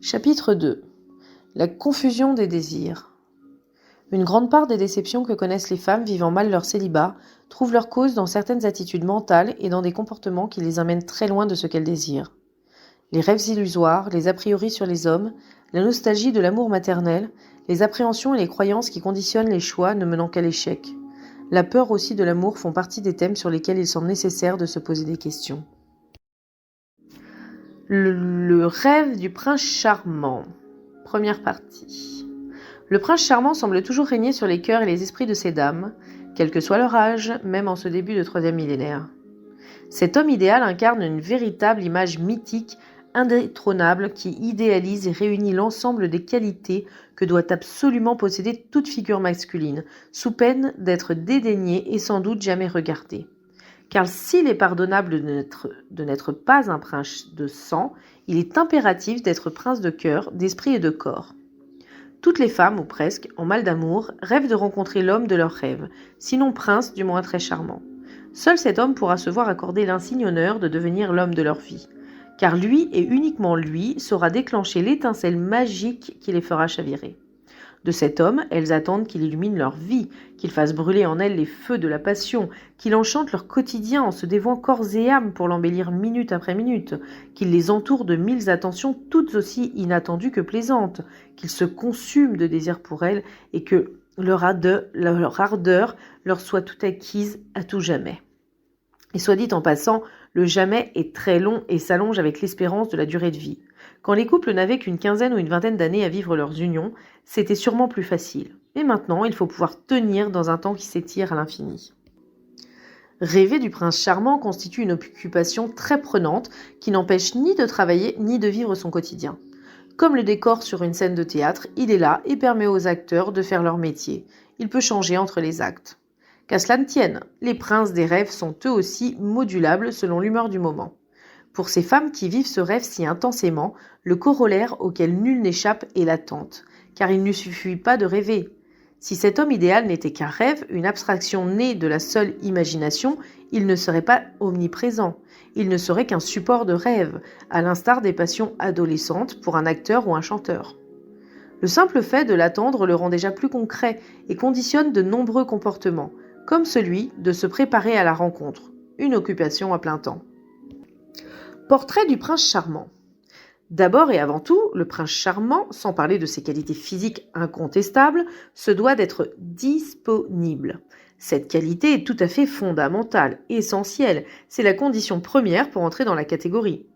Chapitre 2. La confusion des désirs. Une grande part des déceptions que connaissent les femmes vivant mal leur célibat trouvent leur cause dans certaines attitudes mentales et dans des comportements qui les amènent très loin de ce qu'elles désirent. Les rêves illusoires, les a priori sur les hommes, la nostalgie de l'amour maternel, les appréhensions et les croyances qui conditionnent les choix ne menant qu'à l'échec. La peur aussi de l'amour font partie des thèmes sur lesquels il semble nécessaire de se poser des questions. Le rêve du prince charmant. Première partie. Le prince charmant semble toujours régner sur les cœurs et les esprits de ces dames, quel que soit leur âge, même en ce début de 3e millénaire. Cet homme idéal incarne une véritable image mythique, indétrônable, qui idéalise et réunit l'ensemble des qualités que doit absolument posséder toute figure masculine, sous peine d'être dédaignée et sans doute jamais regardée. Car s'il est pardonnable de n'être pas un prince de sang, il est impératif d'être prince de cœur, d'esprit et de corps. Toutes les femmes, ou presque, en mal d'amour, rêvent de rencontrer l'homme de leurs rêves, sinon prince, du moins très charmant. Seul cet homme pourra se voir accorder l'insigne honneur de devenir l'homme de leur vie, car lui et uniquement lui saura déclencher l'étincelle magique qui les fera chavirer. De cet homme, elles attendent qu'il illumine leur vie, qu'il fasse brûler en elles les feux de la passion, qu'il enchante leur quotidien en se dévouant corps et âme pour l'embellir minute après minute, qu'il les entoure de 1000 attentions toutes aussi inattendues que plaisantes, qu'il se consume de désir pour elles et que leur ardeur leur soit tout acquise à tout jamais. Et soit dit en passant, le jamais est très long et s'allonge avec l'espérance de la durée de vie. Quand les couples n'avaient qu'une quinzaine ou une vingtaine d'années à vivre leurs unions, c'était sûrement plus facile. Mais maintenant, il faut pouvoir tenir dans un temps qui s'étire à l'infini. Rêver du prince charmant constitue une occupation très prenante qui n'empêche ni de travailler ni de vivre son quotidien. Comme le décor sur une scène de théâtre, il est là et permet aux acteurs de faire leur métier. Il peut changer entre les actes. Qu'à cela ne tienne, les princes des rêves sont eux aussi modulables selon l'humeur du moment. Pour ces femmes qui vivent ce rêve si intensément, le corollaire auquel nul n'échappe est l'attente, car il ne suffit pas de rêver. Si cet homme idéal n'était qu'un rêve, une abstraction née de la seule imagination, il ne serait pas omniprésent. Il ne serait qu'un support de rêve, à l'instar des passions adolescentes pour un acteur ou un chanteur. Le simple fait de l'attendre le rend déjà plus concret et conditionne de nombreux comportements, comme celui de se préparer à la rencontre, une occupation à plein temps. Portrait du prince charmant. D'abord et avant tout, le prince charmant, sans parler de ses qualités physiques incontestables, se doit d'être disponible. Cette qualité est tout à fait fondamentale, essentielle, c'est la condition première pour entrer dans la catégorie.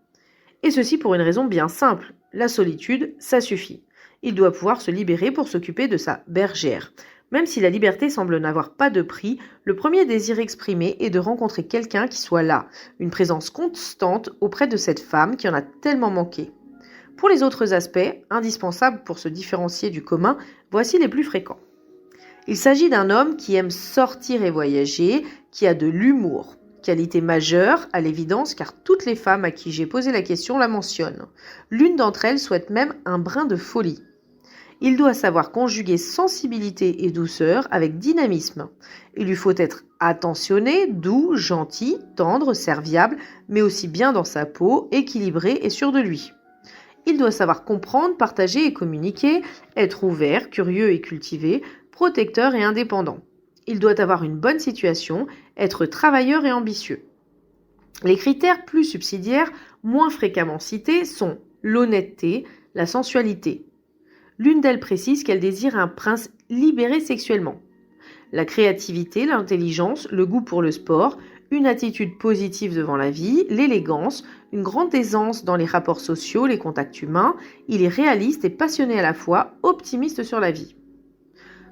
Et ceci pour une raison bien simple, la solitude, ça suffit. Il doit pouvoir se libérer pour s'occuper de sa bergère. Même si la liberté semble n'avoir pas de prix, le premier désir exprimé est de rencontrer quelqu'un qui soit là, une présence constante auprès de cette femme qui en a tellement manqué. Pour les autres aspects, indispensables pour se différencier du commun, voici les plus fréquents. Il s'agit d'un homme qui aime sortir et voyager, qui a de l'humour. Qualité majeure, à l'évidence, car toutes les femmes à qui j'ai posé la question la mentionnent. L'une d'entre elles souhaite même un brin de folie. Il doit savoir conjuguer sensibilité et douceur avec dynamisme. Il lui faut être attentionné, doux, gentil, tendre, serviable, mais aussi bien dans sa peau, équilibré et sûr de lui. Il doit savoir comprendre, partager et communiquer, être ouvert, curieux et cultivé, protecteur et indépendant. Il doit avoir une bonne situation, être travailleur et ambitieux. Les critères plus subsidiaires, moins fréquemment cités, sont l'honnêteté, la sensualité. L'une d'elles précise qu'elle désire un prince libéré sexuellement. La créativité, l'intelligence, le goût pour le sport, une attitude positive devant la vie, l'élégance, une grande aisance dans les rapports sociaux, les contacts humains. Il est réaliste et passionné à la fois, optimiste sur la vie.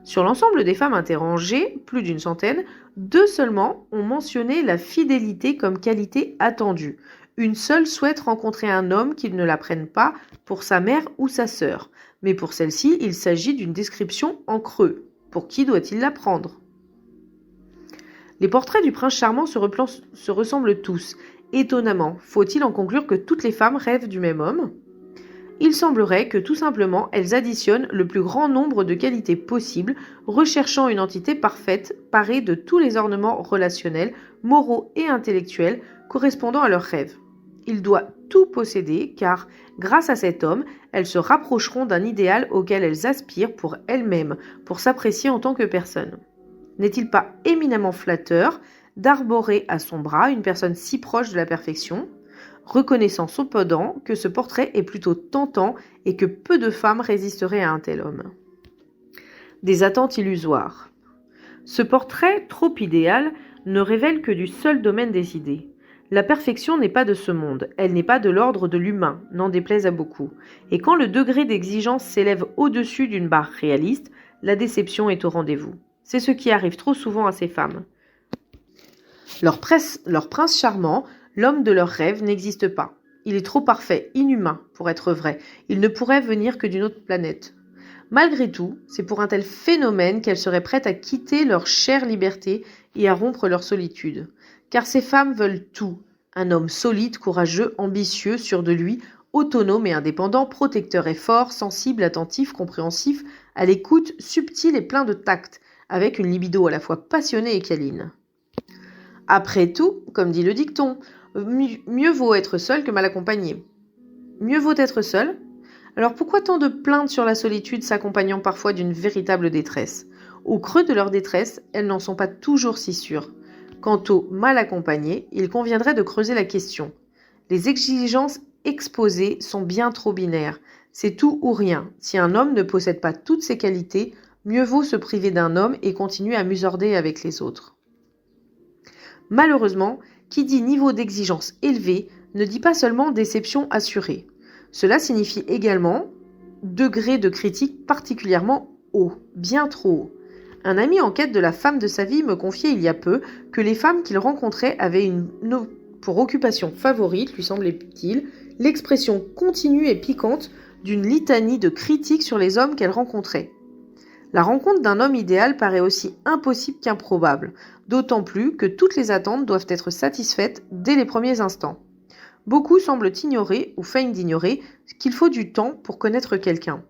Sur l'ensemble des femmes interrogées, plus d'une centaine, 2 seulement ont mentionné la fidélité comme qualité attendue. Une seule souhaite rencontrer un homme qui ne la prenne pas pour sa mère ou sa sœur. Mais pour celle-ci, il s'agit d'une description en creux. Pour qui doit-il la prendre ? Les portraits du prince charmant se ressemblent tous. Étonnamment, faut-il en conclure que toutes les femmes rêvent du même homme ? Il semblerait que tout simplement elles additionnent le plus grand nombre de qualités possibles, recherchant une entité parfaite, parée de tous les ornements relationnels, moraux et intellectuels correspondant à leurs rêves. Il doit tout posséder car, grâce à cet homme, elles se rapprocheront d'un idéal auquel elles aspirent pour elles-mêmes, pour s'apprécier en tant que personne. N'est-il pas éminemment flatteur d'arborer à son bras une personne si proche de la perfection, reconnaissant cependant que ce portrait est plutôt tentant et que peu de femmes résisteraient à un tel homme. Des attentes illusoires. Ce portrait, trop idéal, ne révèle que du seul domaine des idées. La perfection n'est pas de ce monde, elle n'est pas de l'ordre de l'humain, n'en déplaise à beaucoup. Et quand le degré d'exigence s'élève au-dessus d'une barre réaliste, la déception est au rendez-vous. C'est ce qui arrive trop souvent à ces femmes. Leur prince charmant, l'homme de leurs rêves, n'existe pas. Il est trop parfait, inhumain, pour être vrai. Il ne pourrait venir que d'une autre planète. Malgré tout, c'est pour un tel phénomène qu'elles seraient prêtes à quitter leur chère liberté et à rompre leur solitude. Car ces femmes veulent tout. Un homme solide, courageux, ambitieux, sûr de lui, autonome et indépendant, protecteur et fort, sensible, attentif, compréhensif, à l'écoute, subtil et plein de tact, avec une libido à la fois passionnée et câline. Après tout, comme dit le dicton, mieux vaut être seul que mal accompagné. Mieux vaut être seul? Alors pourquoi tant de plaintes sur la solitude s'accompagnant parfois d'une véritable détresse? Au creux de leur détresse, elles n'en sont pas toujours si sûres. Quant au mal accompagné, il conviendrait de creuser la question. Les exigences exposées sont bien trop binaires. C'est tout ou rien. Si un homme ne possède pas toutes ses qualités, mieux vaut se priver d'un homme et continuer à musorder avec les autres. Malheureusement, qui dit niveau d'exigence élevé ne dit pas seulement déception assurée. Cela signifie également degré de critique particulièrement haut, bien trop haut. Un ami en quête de la femme de sa vie me confiait il y a peu que les femmes qu'il rencontrait avaient pour occupation favorite, lui semblait-il, l'expression continue et piquante d'une litanie de critiques sur les hommes qu'elles rencontraient. La rencontre d'un homme idéal paraît aussi impossible qu'improbable, d'autant plus que toutes les attentes doivent être satisfaites dès les premiers instants. Beaucoup semblent ignorer ou feignent d'ignorer qu'il faut du temps pour connaître quelqu'un.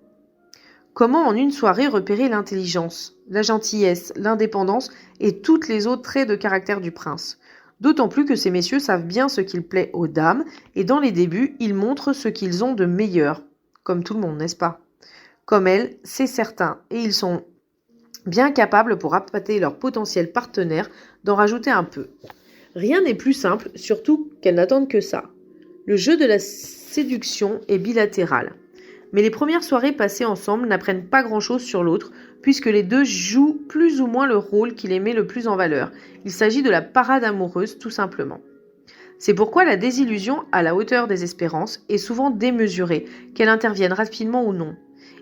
Comment en une soirée repérer l'intelligence, la gentillesse, l'indépendance et toutes les autres traits de caractère du prince? D'autant plus que ces messieurs savent bien ce qu'il plaît aux dames et dans les débuts, ils montrent ce qu'ils ont de meilleur. Comme tout le monde, n'est-ce pas? Comme elles, c'est certain, et ils sont bien capables pour appâter leur potentiel partenaire d'en rajouter un peu. Rien n'est plus simple, surtout qu'elles n'attendent que ça. Le jeu de la séduction est bilatéral. Mais les premières soirées passées ensemble n'apprennent pas grand-chose sur l'autre, puisque les deux jouent plus ou moins le rôle qui les met le plus en valeur. Il s'agit de la parade amoureuse, tout simplement. C'est pourquoi la désillusion à la hauteur des espérances est souvent démesurée, qu'elle intervienne rapidement ou non.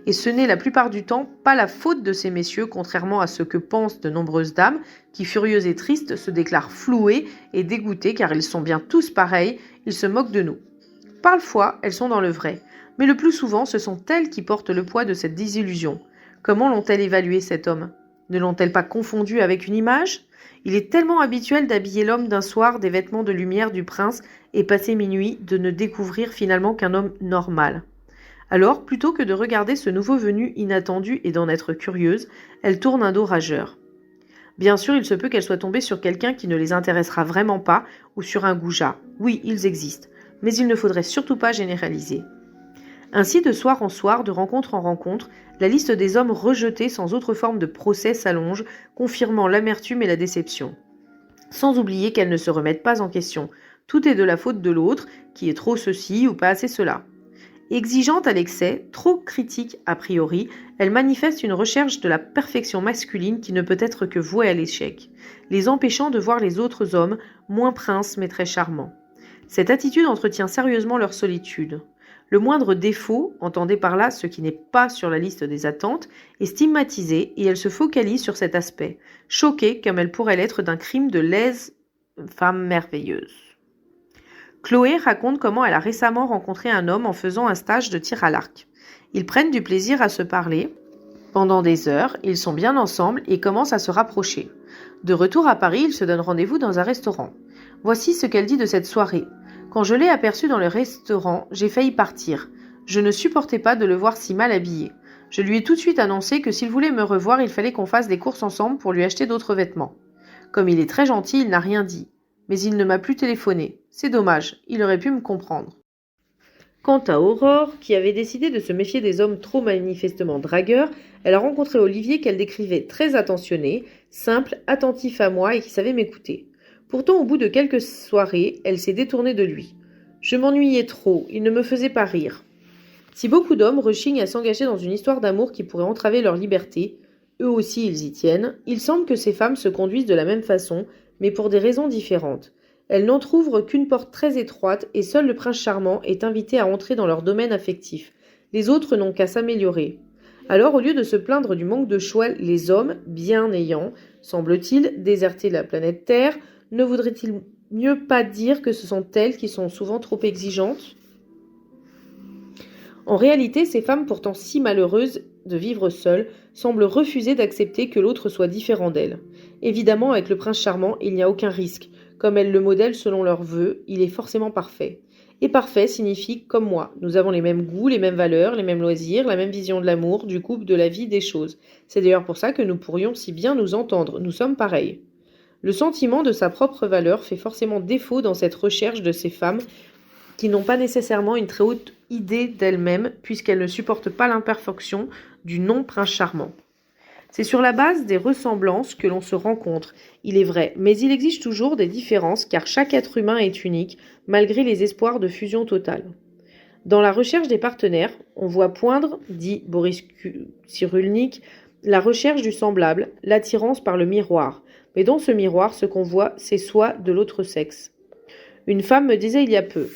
Et ce n'est la plupart du temps pas la faute de ces messieurs, contrairement à ce que pensent de nombreuses dames, qui, furieuses et tristes, se déclarent flouées et dégoûtées car ils sont bien tous pareils, ils se moquent de nous. Parfois, elles sont dans le vrai, mais le plus souvent, ce sont elles qui portent le poids de cette désillusion. Comment l'ont-elles évalué cet homme? Ne l'ont-elles pas confondu avec une image? Il est tellement habituel d'habiller l'homme d'un soir des vêtements de lumière du prince et passer minuit de ne découvrir finalement qu'un homme normal. Alors, plutôt que de regarder ce nouveau venu inattendu et d'en être curieuse, elle tourne un dos rageur. Bien sûr, il se peut qu'elle soit tombée sur quelqu'un qui ne les intéressera vraiment pas ou sur un goujat. Oui, ils existent, mais il ne faudrait surtout pas généraliser. Ainsi, de soir en soir, de rencontre en rencontre, la liste des hommes rejetés sans autre forme de procès s'allonge, confirmant l'amertume et la déception. Sans oublier qu'elles ne se remettent pas en question. Tout est de la faute de l'autre, qui est trop ceci ou pas assez cela. Exigeante à l'excès, trop critique a priori, elle manifeste une recherche de la perfection masculine qui ne peut être que vouée à l'échec, les empêchant de voir les autres hommes, moins princes mais très charmants. Cette attitude entretient sérieusement leur solitude. Le moindre défaut, entendez par là ce qui n'est pas sur la liste des attentes, est stigmatisé et elle se focalise sur cet aspect, choquée comme elle pourrait l'être d'un crime de lèse femme merveilleuse. Chloé raconte comment elle a récemment rencontré un homme en faisant un stage de tir à l'arc. Ils prennent du plaisir à se parler. Pendant des heures, ils sont bien ensemble et commencent à se rapprocher. De retour à Paris, ils se donnent rendez-vous dans un restaurant. Voici ce qu'elle dit de cette soirée. Quand je l'ai aperçu dans le restaurant, j'ai failli partir. Je ne supportais pas de le voir si mal habillé. Je lui ai tout de suite annoncé que s'il voulait me revoir, il fallait qu'on fasse des courses ensemble pour lui acheter d'autres vêtements. Comme il est très gentil, il n'a rien dit. Mais il ne m'a plus téléphoné. C'est dommage, il aurait pu me comprendre. Quant à Aurore, qui avait décidé de se méfier des hommes trop manifestement dragueurs, elle a rencontré Olivier qu'elle décrivait très attentionné, simple, attentif à moi et qui savait m'écouter. Pourtant, au bout de quelques soirées, elle s'est détournée de lui. Je m'ennuyais trop, il ne me faisait pas rire. Si beaucoup d'hommes rechignent à s'engager dans une histoire d'amour qui pourrait entraver leur liberté, eux aussi ils y tiennent, il semble que ces femmes se conduisent de la même façon, mais pour des raisons différentes. Elles n'entr'ouvrent qu'une porte très étroite et seul le prince charmant est invité à entrer dans leur domaine affectif. Les autres n'ont qu'à s'améliorer. Alors, au lieu de se plaindre du manque de choix, les hommes, bien ayant, semble-t-il, déserté la planète Terre, ne voudraient-ils mieux pas dire que ce sont elles qui sont souvent trop exigeantes ? En réalité, ces femmes pourtant si malheureuses de vivre seules semblent refuser d'accepter que l'autre soit différent d'elles. Évidemment, avec le prince charmant, il n'y a aucun risque. Comme elles le modèlent selon leurs vœux, il est forcément parfait. Et parfait signifie comme moi. Nous avons les mêmes goûts, les mêmes valeurs, les mêmes loisirs, la même vision de l'amour, du couple, de la vie, des choses. C'est d'ailleurs pour ça que nous pourrions si bien nous entendre. Nous sommes pareils. Le sentiment de sa propre valeur fait forcément défaut dans cette recherche de ces femmes qui n'ont pas nécessairement une très haute idée d'elles-mêmes puisqu'elles ne supportent pas l'imperfection du non-prince charmant. C'est sur la base des ressemblances que l'on se rencontre, il est vrai, mais il existe toujours des différences car chaque être humain est unique, malgré les espoirs de fusion totale. Dans la recherche des partenaires, on voit poindre, dit Boris Cyrulnik, la recherche du semblable, l'attirance par le miroir. Mais dans ce miroir, ce qu'on voit, c'est soi de l'autre sexe. Une femme me disait il y a peu,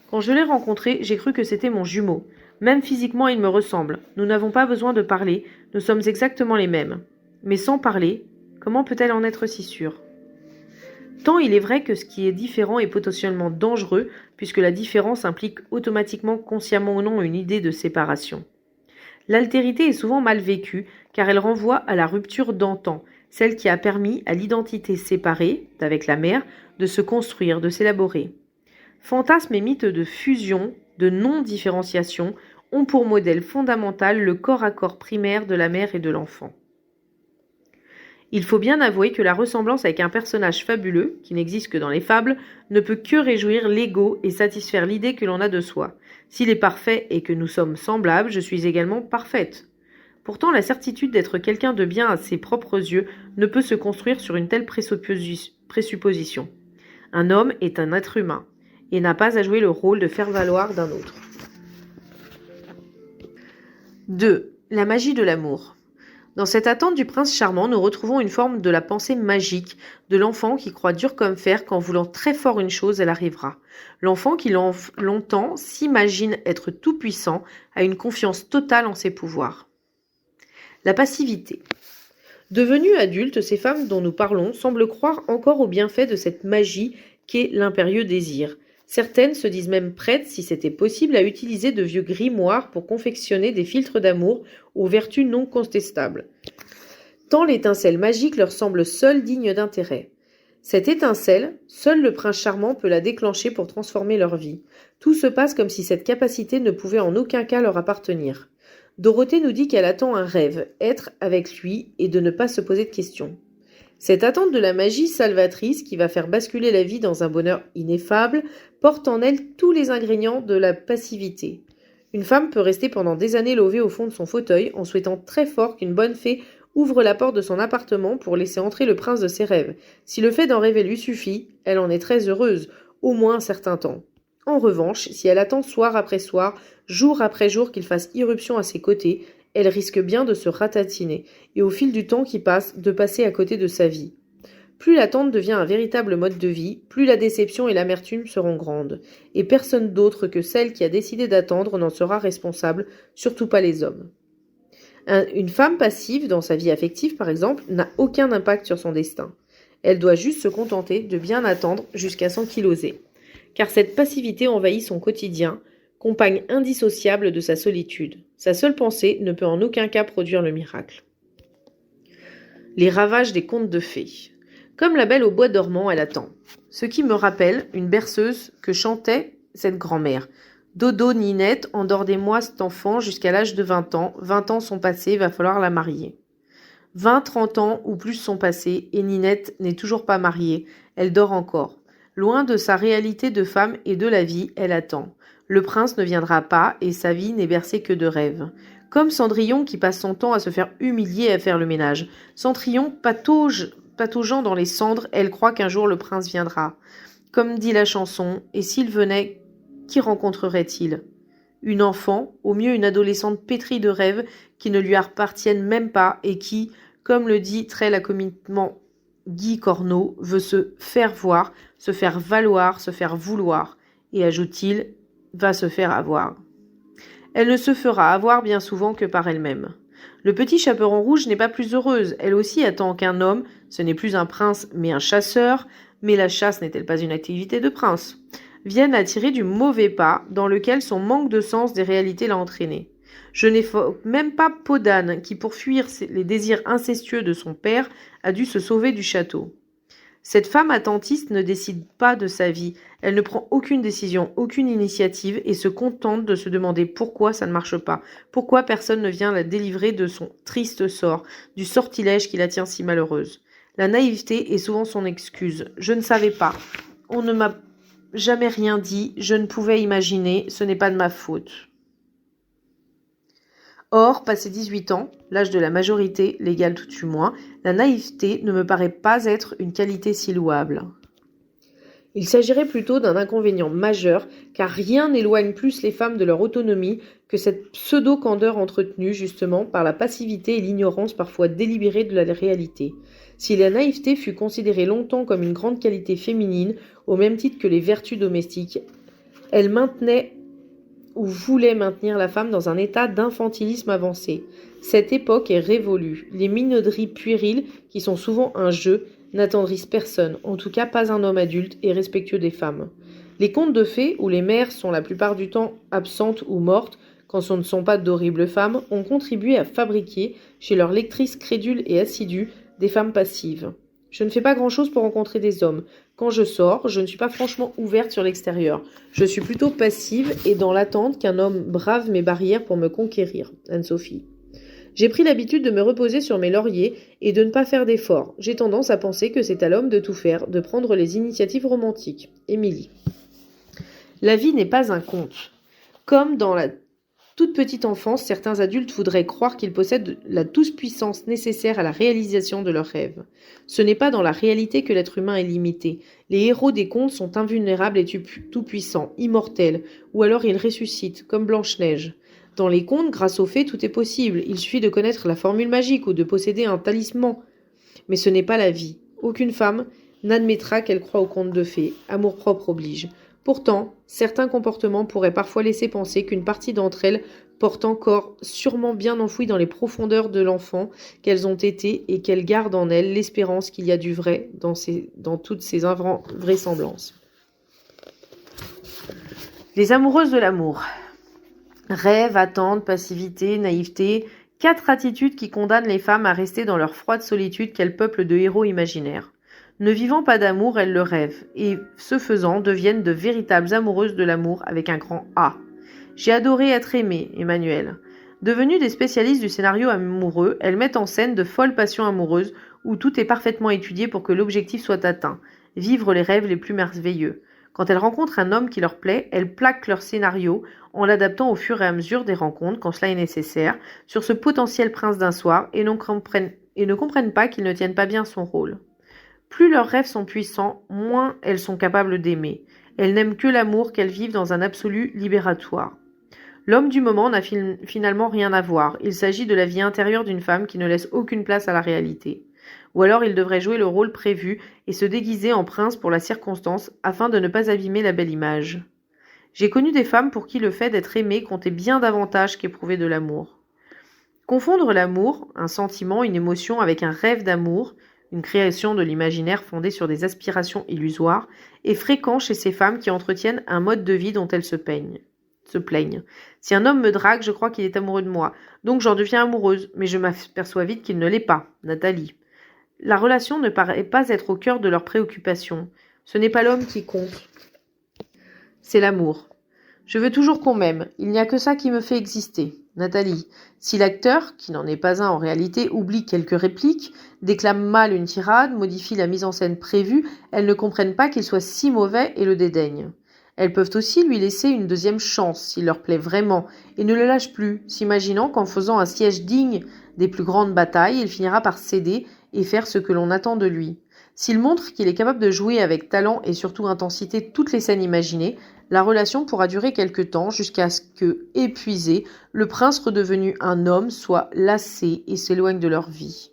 quand je l'ai rencontré, j'ai cru que c'était mon jumeau. Même physiquement, il me ressemble. Nous n'avons pas besoin de parler, nous sommes exactement les mêmes. Mais sans parler, comment peut-elle en être si sûre ? Tant il est vrai que ce qui est différent est potentiellement dangereux, puisque la différence implique automatiquement, consciemment ou non, une idée de séparation. L'altérité est souvent mal vécue, car elle renvoie à la rupture d'antan, celle qui a permis à l'identité séparée, d'avec la mère, de se construire, de s'élaborer. Fantasmes et mythes de fusion, de non-différenciation, ont pour modèle fondamental le corps à corps primaire de la mère et de l'enfant. Il faut bien avouer que la ressemblance avec un personnage fabuleux, qui n'existe que dans les fables, ne peut que réjouir l'ego et satisfaire l'idée que l'on a de soi. S'il est parfait et que nous sommes semblables, je suis également parfaite. Pourtant, la certitude d'être quelqu'un de bien à ses propres yeux ne peut se construire sur une telle présupposition. Un homme est un être humain et n'a pas à jouer le rôle de faire valoir d'un autre. 2. La magie de l'amour. Dans cette attente du prince charmant, nous retrouvons une forme de la pensée magique de l'enfant qui croit dur comme fer qu'en voulant très fort une chose, elle arrivera. L'enfant qui longtemps s'imagine être tout-puissant a une confiance totale en ses pouvoirs. La passivité. Devenues adultes, ces femmes dont nous parlons semblent croire encore au bienfait de cette magie qu'est l'impérieux désir. Certaines se disent même prêtes, si c'était possible, à utiliser de vieux grimoires pour confectionner des filtres d'amour aux vertus non contestables. Tant l'étincelle magique leur semble seule digne d'intérêt. Cette étincelle, seul le prince charmant peut la déclencher pour transformer leur vie. Tout se passe comme si cette capacité ne pouvait en aucun cas leur appartenir. Dorothée nous dit qu'elle attend un rêve, être avec lui et de ne pas se poser de questions. Cette attente de la magie salvatrice qui va faire basculer la vie dans un bonheur ineffable porte en elle tous les ingrédients de la passivité. Une femme peut rester pendant des années levée au fond de son fauteuil en souhaitant très fort qu'une bonne fée ouvre la porte de son appartement pour laisser entrer le prince de ses rêves. Si le fait d'en rêver lui suffit, elle en est très heureuse, au moins un certain temps. En revanche, si elle attend soir après soir, jour après jour qu'il fasse irruption à ses côtés, elle risque bien de se ratatiner et au fil du temps qui passe, de passer à côté de sa vie. Plus l'attente devient un véritable mode de vie, plus la déception et l'amertume seront grandes. Et personne d'autre que celle qui a décidé d'attendre n'en sera responsable, surtout pas les hommes. Une femme passive, dans sa vie affective par exemple, n'a aucun impact sur son destin. Elle doit juste se contenter de bien attendre jusqu'à s'ankyloser. Car cette passivité envahit son quotidien, compagne indissociable de sa solitude. Sa seule pensée ne peut en aucun cas produire le miracle. Les ravages des contes de fées. Comme la belle au bois dormant, elle attend. Ce qui me rappelle une berceuse que chantait cette grand-mère. Dodo, Ninette, endors-moi cet enfant jusqu'à l'âge de 20 ans. 20 ans sont passés, va falloir la marier. 20, 30 ans ou plus sont passés et Ninette n'est toujours pas mariée. Elle dort encore. Loin de sa réalité de femme et de la vie, elle attend. Le prince ne viendra pas et sa vie n'est bercée que de rêves. Comme Cendrillon qui passe son temps à se faire humilier et à faire le ménage. Cendrillon pataugeant dans les cendres, elle croit qu'un jour le prince viendra. Comme dit la chanson, et s'il venait, qui rencontrerait-il? Une enfant, au mieux une adolescente pétrie de rêves qui ne lui appartiennent même pas et qui, comme le dit très laconiquement Guy Corneau, veut se faire voir, se faire valoir, se faire vouloir, et ajoute-t-il, va se faire avoir. Elle ne se fera avoir bien souvent que par elle-même. Le petit chaperon rouge n'est pas plus heureuse, elle aussi attend qu'un homme, ce n'est plus un prince mais un chasseur, mais la chasse n'est-elle pas une activité de prince, vienne la tirer du mauvais pas dans lequel son manque de sens des réalités l'a entraînée. Je n'évoque même pas Podane qui, pour fuir les désirs incestueux de son père, a dû se sauver du château. Cette femme attentiste ne décide pas de sa vie, elle ne prend aucune décision, aucune initiative et se contente de se demander pourquoi ça ne marche pas, pourquoi personne ne vient la délivrer de son triste sort, du sortilège qui la tient si malheureuse. La naïveté est souvent son excuse. Je ne savais pas. On ne m'a jamais rien dit, je ne pouvais imaginer, ce n'est pas de ma faute. Or, passé 18 ans, l'âge de la majorité, légal tout du moins, la naïveté ne me paraît pas être une qualité si louable. Il s'agirait plutôt d'un inconvénient majeur, car rien n'éloigne plus les femmes de leur autonomie que cette pseudo-candeur entretenue justement par la passivité et l'ignorance parfois délibérée de la réalité. Si la naïveté fut considérée longtemps comme une grande qualité féminine, au même titre que les vertus domestiques, elle maintenait ou voulait maintenir la femme dans un état d'infantilisme avancé. Cette époque est révolue. Les minauderies puériles, qui sont souvent un jeu, n'attendrissent personne, en tout cas pas un homme adulte et respectueux des femmes. Les contes de fées, où les mères sont la plupart du temps absentes ou mortes, quand ce ne sont pas d'horribles femmes, ont contribué à fabriquer, chez leurs lectrices crédules et assidues, des femmes passives. Je ne fais pas grand-chose pour rencontrer des hommes. Quand je sors, je ne suis pas franchement ouverte sur l'extérieur. Je suis plutôt passive et dans l'attente qu'un homme brave mes barrières pour me conquérir. Anne-Sophie. J'ai pris l'habitude de me reposer sur mes lauriers et de ne pas faire d'efforts. J'ai tendance à penser que c'est à l'homme de tout faire, de prendre les initiatives romantiques. Émilie. La vie n'est pas un conte. Comme dans la toute petite enfance, certains adultes voudraient croire qu'ils possèdent la toute-puissance nécessaire à la réalisation de leurs rêves. Ce n'est pas dans la réalité que l'être humain est limité. Les héros des contes sont invulnérables et tout-puissants, immortels, ou alors ils ressuscitent, comme Blanche-Neige. Dans les contes, grâce aux fées, tout est possible. Il suffit de connaître la formule magique ou de posséder un talisman. Mais ce n'est pas la vie. Aucune femme n'admettra qu'elle croit aux contes de fées. Amour-propre oblige. Pourtant, certains comportements pourraient parfois laisser penser qu'une partie d'entre elles portent encore sûrement bien enfouie dans les profondeurs de l'enfant qu'elles ont été et qu'elles gardent en elles l'espérance qu'il y a du vrai dans toutes ces invraisemblances. Les amoureuses de l'amour. Rêve, attente, passivité, naïveté, 4 attitudes qui condamnent les femmes à rester dans leur froide solitude qu'elles peuplent de héros imaginaires. Ne vivant pas d'amour, elles le rêvent, et ce faisant deviennent de véritables amoureuses de l'amour avec un grand A. J'ai adoré être aimée, Emmanuel. Devenues des spécialistes du scénario amoureux, elles mettent en scène de folles passions amoureuses où tout est parfaitement étudié pour que l'objectif soit atteint, vivre les rêves les plus merveilleux. Quand elles rencontrent un homme qui leur plaît, elles plaquent leur scénario en l'adaptant au fur et à mesure des rencontres, quand cela est nécessaire, sur ce potentiel prince d'un soir et ne comprennent pas qu'ils ne tiennent pas bien son rôle. Plus leurs rêves sont puissants, moins elles sont capables d'aimer. Elles n'aiment que l'amour qu'elles vivent dans un absolu libératoire. L'homme du moment n'a finalement rien à voir. Il s'agit de la vie intérieure d'une femme qui ne laisse aucune place à la réalité. Ou alors il devrait jouer le rôle prévu et se déguiser en prince pour la circonstance afin de ne pas abîmer la belle image. J'ai connu des femmes pour qui le fait d'être aimée comptait bien davantage qu'éprouver de l'amour. Confondre l'amour, un sentiment, une émotion avec un rêve d'amour, une création de l'imaginaire fondée sur des aspirations illusoires, est fréquent chez ces femmes qui entretiennent un mode de vie dont elles se plaignent. Si un homme me drague, je crois qu'il est amoureux de moi, donc j'en deviens amoureuse, mais je m'aperçois vite qu'il ne l'est pas. Nathalie. La relation ne paraît pas être au cœur de leurs préoccupations. Ce n'est pas l'homme qui compte, c'est l'amour. Je veux toujours qu'on m'aime. Il n'y a que ça qui me fait exister. Nathalie. Si l'acteur, qui n'en est pas un en réalité, oublie quelques répliques, déclame mal une tirade, modifie la mise en scène prévue, elles ne comprennent pas qu'il soit si mauvais et le dédaignent. Elles peuvent aussi lui laisser une deuxième chance s'il leur plaît vraiment et ne le lâchent plus, s'imaginant qu'en faisant un siège digne des plus grandes batailles, il finira par céder et faire ce que l'on attend de lui. S'il montre qu'il est capable de jouer avec talent et surtout intensité toutes les scènes imaginées, la relation pourra durer quelque temps jusqu'à ce que, épuisé, le prince redevenu un homme soit lassé et s'éloigne de leur vie.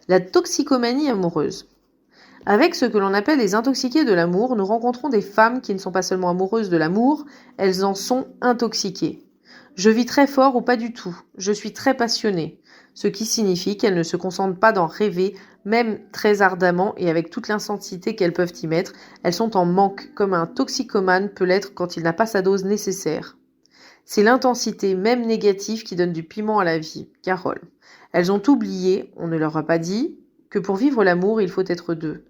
La toxicomanie amoureuse. Avec ce que l'on appelle les intoxiqués de l'amour, nous rencontrons des femmes qui ne sont pas seulement amoureuses de l'amour, elles en sont intoxiquées. Je vis très fort ou pas du tout, je suis très passionnée, ce qui signifie qu'elles ne se concentrent pas d'en rêver, même très ardemment et avec toute l'intensité qu'elles peuvent y mettre, elles sont en manque, comme un toxicomane peut l'être quand il n'a pas sa dose nécessaire. C'est l'intensité, même négative, qui donne du piment à la vie. Carole. Elles ont oublié, on ne leur a pas dit, que pour vivre l'amour, il faut être deux.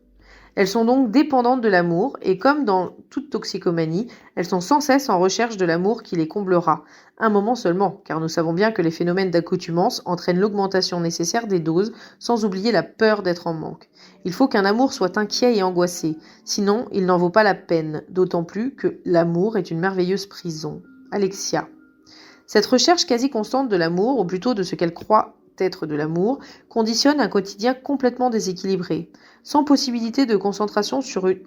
Elles sont donc dépendantes de l'amour et comme dans toute toxicomanie, elles sont sans cesse en recherche de l'amour qui les comblera. Un moment seulement, car nous savons bien que les phénomènes d'accoutumance entraînent l'augmentation nécessaire des doses, sans oublier la peur d'être en manque. Il faut qu'un amour soit inquiet et angoissé, sinon il n'en vaut pas la peine, d'autant plus que l'amour est une merveilleuse prison. Alexia. Cette recherche quasi constante de l'amour, ou plutôt de ce qu'elle croit être de l'amour, conditionne un quotidien complètement déséquilibré, sans possibilité de concentration sur une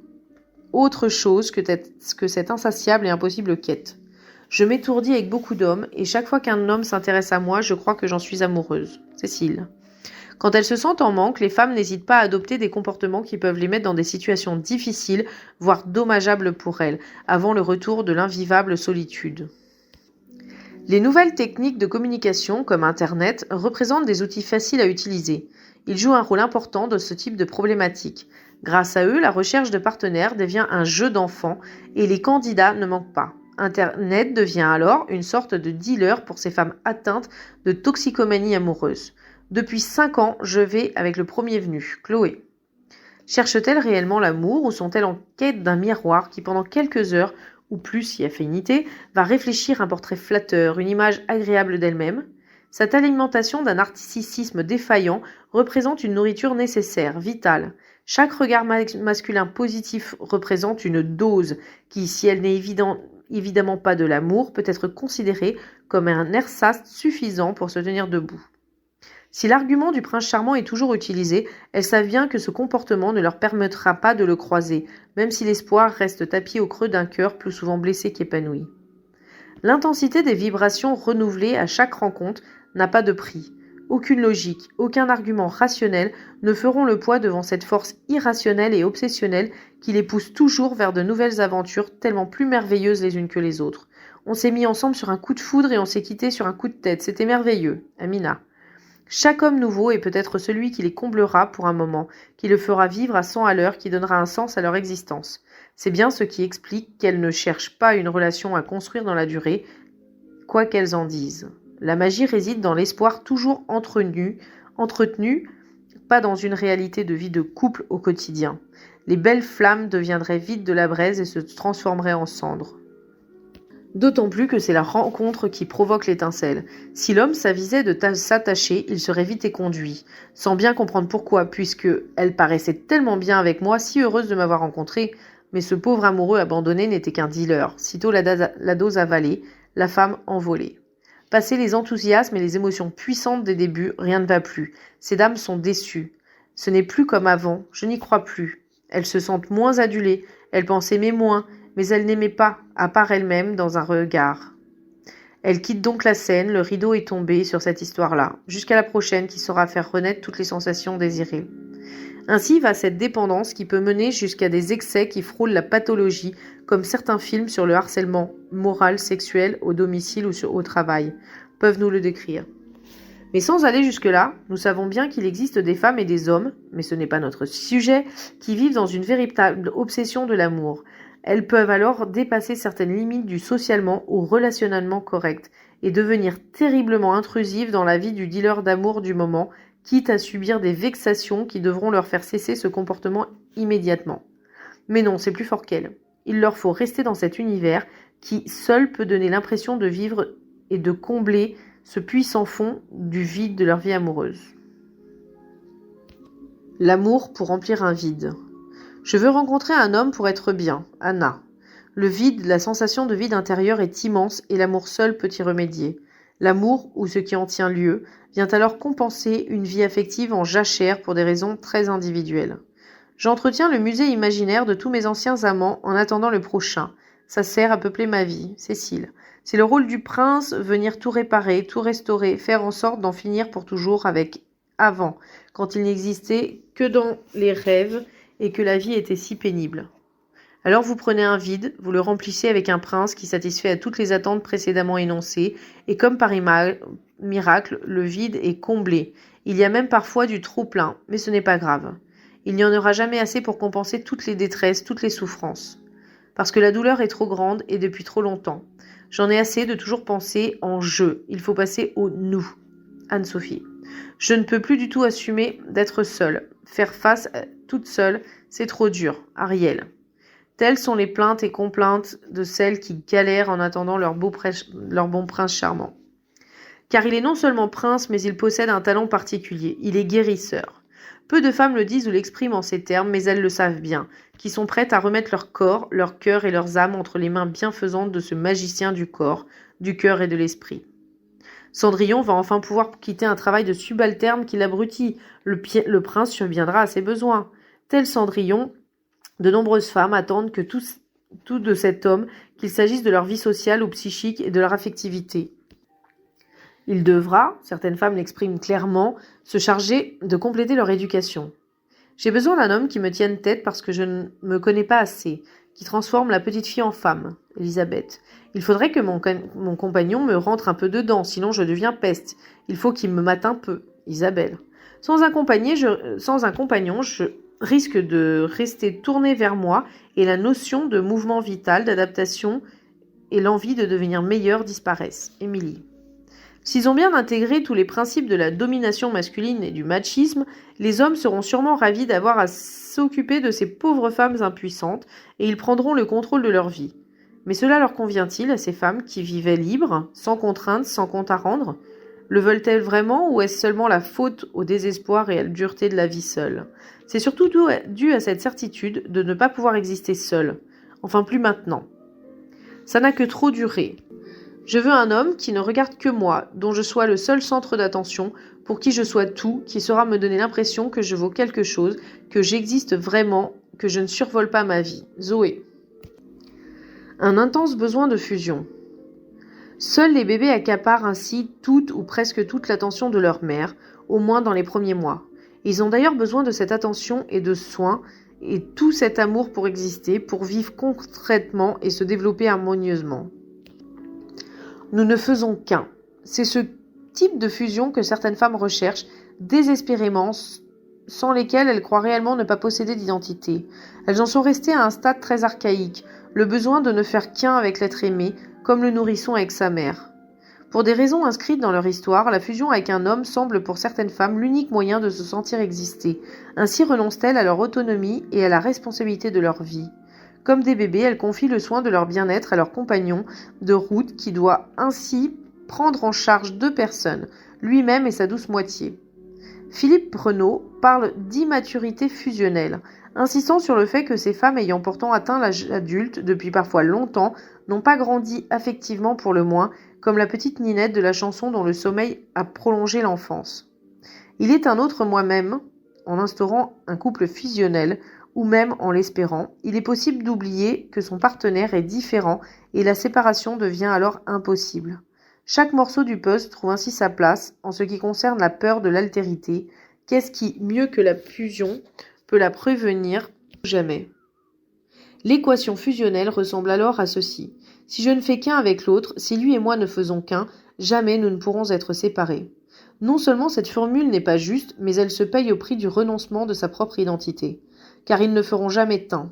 autre chose que cette insatiable et impossible quête. Je m'étourdis avec beaucoup d'hommes, et chaque fois qu'un homme s'intéresse à moi, je crois que j'en suis amoureuse. Cécile. Quand elles se sentent en manque, les femmes n'hésitent pas à adopter des comportements qui peuvent les mettre dans des situations difficiles, voire dommageables pour elles, avant le retour de l'invivable solitude. Les nouvelles techniques de communication, comme Internet, représentent des outils faciles à utiliser. Ils jouent un rôle important dans ce type de problématique. Grâce à eux, la recherche de partenaires devient un jeu d'enfant et les candidats ne manquent pas. Internet devient alors une sorte de dealer pour ces femmes atteintes de toxicomanie amoureuse. Depuis 5 ans, je vais avec le premier venu, Chloé. Cherchent-elles réellement l'amour ou sont-elles en quête d'un miroir qui, pendant quelques heures, ou plus si affinité, va réfléchir un portrait flatteur, une image agréable d'elle-même? Cette alimentation d'un narcissisme défaillant représente une nourriture nécessaire, vitale. Chaque regard masculin positif représente une dose qui, si elle n'est évidemment pas de l'amour, peut être considérée comme un ersatz suffisant pour se tenir debout. Si l'argument du prince charmant est toujours utilisé, elles savent bien que ce comportement ne leur permettra pas de le croiser, même si l'espoir reste tapis au creux d'un cœur plus souvent blessé qu'épanoui. L'intensité des vibrations renouvelées à chaque rencontre n'a pas de prix. Aucune logique, aucun argument rationnel ne feront le poids devant cette force irrationnelle et obsessionnelle qui les pousse toujours vers de nouvelles aventures tellement plus merveilleuses les unes que les autres. On s'est mis ensemble sur un coup de foudre et on s'est quitté sur un coup de tête. C'était merveilleux. Amina. Chaque homme nouveau est peut-être celui qui les comblera pour un moment, qui le fera vivre à 100 à l'heure, qui donnera un sens à leur existence. C'est bien ce qui explique qu'elles ne cherchent pas une relation à construire dans la durée, quoi qu'elles en disent. La magie réside dans l'espoir toujours entretenu, pas dans une réalité de vie de couple au quotidien. Les belles flammes deviendraient vite de la braise et se transformeraient en cendres. D'autant plus que c'est la rencontre qui provoque l'étincelle. Si l'homme s'avisait de s'attacher, il serait vite éconduit, sans bien comprendre pourquoi, puisque elle paraissait tellement bien avec moi, si heureuse de m'avoir rencontrée, mais ce pauvre amoureux abandonné n'était qu'un dealer. Sitôt la dose avalée, la femme envolée. Passé les enthousiasmes et les émotions puissantes des débuts, rien ne va plus. Ces dames sont déçues. Ce n'est plus comme avant, je n'y crois plus. Elles se sentent moins adulées, elles pensent aimer moins, mais elles n'aimaient pas, à part elles-mêmes, dans un regard. Elles quittent donc la scène, le rideau est tombé sur cette histoire-là, jusqu'à la prochaine qui saura faire renaître toutes les sensations désirées. Ainsi va cette dépendance qui peut mener jusqu'à des excès qui frôlent la pathologie, comme certains films sur le harcèlement moral, sexuel, au domicile ou au travail, peuvent nous le décrire. Mais sans aller jusque-là, nous savons bien qu'il existe des femmes et des hommes, mais ce n'est pas notre sujet, qui vivent dans une véritable obsession de l'amour. Elles peuvent alors dépasser certaines limites du socialement ou relationnellement correct et devenir terriblement intrusives dans la vie du dealer d'amour du moment, quitte à subir des vexations qui devront leur faire cesser ce comportement immédiatement. Mais non, c'est plus fort qu'elles. Il leur faut rester dans cet univers qui seul peut donner l'impression de vivre et de combler ce puissant fond du vide de leur vie amoureuse. L'amour pour remplir un vide. Je veux rencontrer un homme pour être bien, Anna. Le vide, la sensation de vide intérieur est immense et l'amour seul peut y remédier. L'amour, ou ce qui en tient lieu, vient alors compenser une vie affective en jachère pour des raisons très individuelles. J'entretiens le musée imaginaire de tous mes anciens amants en attendant le prochain. Ça sert à peupler ma vie, Cécile. C'est le rôle du prince, venir tout réparer, tout restaurer, faire en sorte d'en finir pour toujours avec avant, quand il n'existait que dans les rêves et que la vie était si pénible. Alors vous prenez un vide, vous le remplissez avec un prince qui satisfait à toutes les attentes précédemment énoncées, et comme par miracle, le vide est comblé. Il y a même parfois du trop-plein, mais ce n'est pas grave. Il n'y en aura jamais assez pour compenser toutes les détresses, toutes les souffrances. Parce que la douleur est trop grande et depuis trop longtemps. J'en ai assez de toujours penser en « je ». Il faut passer au « nous ». Anne-Sophie. Je ne peux plus du tout assumer d'être seule. Faire face toute seule, c'est trop dur. Ariel. Telles sont les plaintes et complaintes de celles qui galèrent en attendant leur bon prince charmant. Car il est non seulement prince, mais il possède un talent particulier. Il est guérisseur. Peu de femmes le disent ou l'expriment en ces termes, mais elles le savent bien, qui sont prêtes à remettre leur corps, leur cœur et leurs âmes entre les mains bienfaisantes de ce magicien du corps, du cœur et de l'esprit. Cendrillon va enfin pouvoir quitter un travail de subalterne qui l'abrutit. Le prince surviendra à ses besoins. Tel Cendrillon, de nombreuses femmes attendent que tout de cet homme, qu'il s'agisse de leur vie sociale ou psychique et de leur affectivité. Il devra, certaines femmes l'expriment clairement, se charger de compléter leur éducation. J'ai besoin d'un homme qui me tienne tête parce que je ne me connais pas assez, qui transforme la petite fille en femme, Elisabeth. Il faudrait que mon compagnon me rentre un peu dedans, sinon je deviens peste. Il faut qu'il me mate un peu, Isabelle. Sans un compagnon, je risque de rester tourné vers moi et la notion de mouvement vital, d'adaptation et l'envie de devenir meilleure disparaissent. Émilie. S'ils ont bien intégré tous les principes de la domination masculine et du machisme, les hommes seront sûrement ravis d'avoir à s'occuper de ces pauvres femmes impuissantes et ils prendront le contrôle de leur vie. Mais cela leur convient-il à ces femmes qui vivaient libres, sans contraintes, sans compte à rendre ? Le veulent-elles vraiment ou est-ce seulement la faute au désespoir et à la dureté de la vie seule ? C'est surtout dû à cette certitude de ne pas pouvoir exister seule. Enfin plus maintenant. Ça n'a que trop duré. Je veux un homme qui ne regarde que moi, dont je sois le seul centre d'attention, pour qui je sois tout, qui saura me donner l'impression que je vaux quelque chose, que j'existe vraiment, que je ne survole pas ma vie. Zoé. Un intense besoin de fusion. Seuls les bébés accaparent ainsi toute ou presque toute l'attention de leur mère, au moins dans les premiers mois. Ils ont d'ailleurs besoin de cette attention et de soins et tout cet amour pour exister, pour vivre concrètement et se développer harmonieusement. Nous ne faisons qu'un. C'est ce type de fusion que certaines femmes recherchent désespérément, sans lesquelles elles croient réellement ne pas posséder d'identité. Elles en sont restées à un stade très archaïque, le besoin de ne faire qu'un avec l'être aimé, comme le nourrisson avec sa mère. Pour des raisons inscrites dans leur histoire, la fusion avec un homme semble pour certaines femmes l'unique moyen de se sentir exister. Ainsi renoncent-elles à leur autonomie et à la responsabilité de leur vie. Comme des bébés, elles confient le soin de leur bien-être à leur compagnon de route qui doit ainsi prendre en charge 2 personnes, lui-même et sa douce moitié. Philippe Renaud parle d'immaturité fusionnelle, insistant sur le fait que ces femmes ayant pourtant atteint l'âge adulte depuis parfois longtemps n'ont pas grandi affectivement pour le moins, comme la petite Ninette de la chanson dont le sommeil a prolongé l'enfance. Il est un autre moi-même, en instaurant un couple fusionnel, ou même en l'espérant, il est possible d'oublier que son partenaire est différent et la séparation devient alors impossible. Chaque morceau du puzzle trouve ainsi sa place en ce qui concerne la peur de l'altérité. Qu'est-ce qui, mieux que la fusion, peut la prévenir ou jamais ? L'équation fusionnelle ressemble alors à ceci. Si je ne fais qu'un avec l'autre, si lui et moi ne faisons qu'un, jamais nous ne pourrons être séparés. Non seulement cette formule n'est pas juste, mais elle se paye au prix du renoncement de sa propre identité. Car ils ne feront jamais un,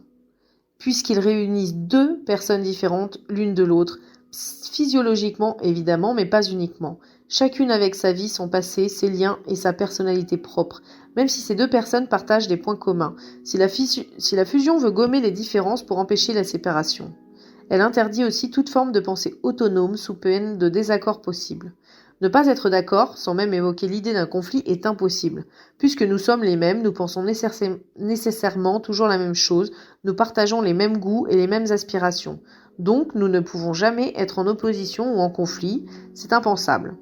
puisqu'ils réunissent 2 personnes différentes l'une de l'autre, physiologiquement évidemment, mais pas uniquement. Chacune avec sa vie, son passé, ses liens et sa personnalité propre, même si ces deux personnes partagent des points communs, si la fusion veut gommer les différences pour empêcher la séparation. Elle interdit aussi toute forme de pensée autonome sous peine de désaccord possible. Ne pas être d'accord, sans même évoquer l'idée d'un conflit, est impossible. Puisque nous sommes les mêmes, nous pensons nécessairement toujours la même chose, nous partageons les mêmes goûts et les mêmes aspirations. Donc nous ne pouvons jamais être en opposition ou en conflit, c'est impensable.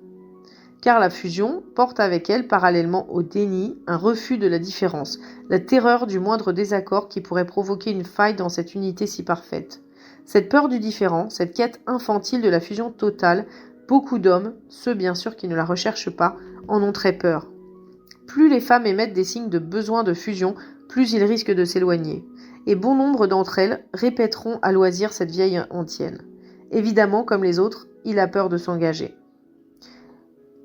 Car la fusion porte avec elle, parallèlement au déni, un refus de la différence, la terreur du moindre désaccord qui pourrait provoquer une faille dans cette unité si parfaite. Cette peur du différent, cette quête infantile de la fusion totale, beaucoup d'hommes, ceux bien sûr qui ne la recherchent pas, en ont très peur. Plus les femmes émettent des signes de besoin de fusion, plus ils risquent de s'éloigner. Et bon nombre d'entre elles répéteront à loisir cette vieille antienne. Évidemment, comme les autres, il a peur de s'engager.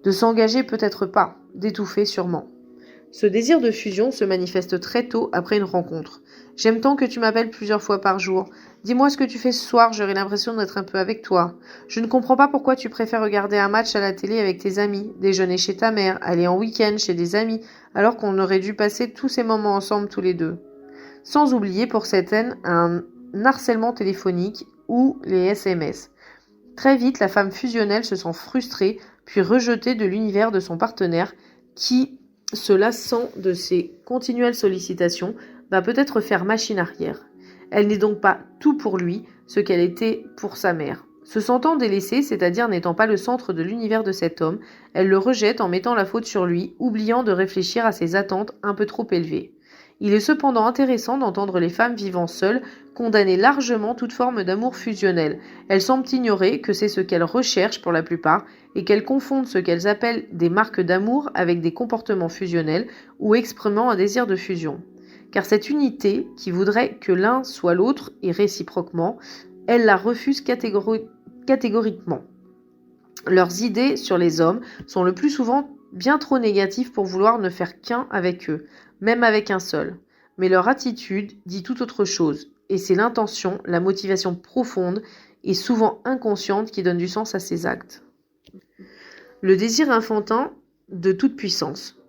De s'engager peut-être pas, d'étouffer sûrement. Ce désir de fusion se manifeste très tôt après une rencontre. J'aime tant que tu m'appelles plusieurs fois par jour. Dis-moi ce que tu fais ce soir, j'aurai l'impression d'être un peu avec toi. Je ne comprends pas pourquoi tu préfères regarder un match à la télé avec tes amis, déjeuner chez ta mère, aller en week-end chez des amis, alors qu'on aurait dû passer tous ces moments ensemble tous les deux. Sans oublier pour certaines un harcèlement téléphonique ou les SMS. Très vite, la femme fusionnelle se sent frustrée, puis rejetée de l'univers de son partenaire qui, se lassant de ses continuelles sollicitations, va peut-être faire machine arrière. Elle n'est donc pas tout pour lui, ce qu'elle était pour sa mère. Se sentant délaissée, c'est-à-dire n'étant pas le centre de l'univers de cet homme, elle le rejette en mettant la faute sur lui, oubliant de réfléchir à ses attentes un peu trop élevées. Il est cependant intéressant d'entendre les femmes vivant seules condamner largement toute forme d'amour fusionnel. Elles semblent ignorer que c'est ce qu'elles recherchent pour la plupart et qu'elles confondent ce qu'elles appellent des marques d'amour avec des comportements fusionnels ou exprimant un désir de fusion. Car cette unité, qui voudrait que l'un soit l'autre et réciproquement, elles la refusent catégoriquement. Leurs idées sur les hommes sont le plus souvent bien trop négatives pour vouloir ne faire qu'un avec eux, même avec un seul. Mais leur attitude dit tout autre chose, et c'est l'intention, la motivation profonde et souvent inconsciente qui donne du sens à ces actes. Le désir enfantin de toute puissance.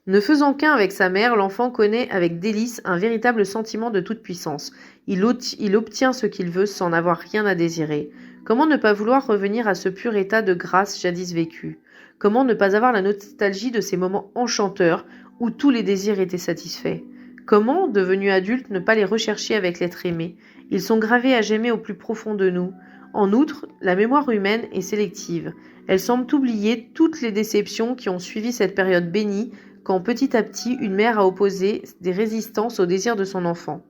Ne faisant qu'un avec sa mère, l'enfant connaît avec délice un véritable sentiment de toute puissance. Il obtient ce qu'il veut sans n'avoir rien à désirer. Comment ne pas vouloir revenir à ce pur état de grâce jadis vécu ? Comment ne pas avoir la nostalgie de ces moments enchanteurs où tous les désirs étaient satisfaits ? Comment, devenus adultes, ne pas les rechercher avec l'être aimé ? Ils sont gravés à jamais au plus profond de nous. En outre, la mémoire humaine est sélective. Elle semble oublier toutes les déceptions qui ont suivi cette période bénie, quand petit à petit une mère a opposé des résistances au désir de son enfant.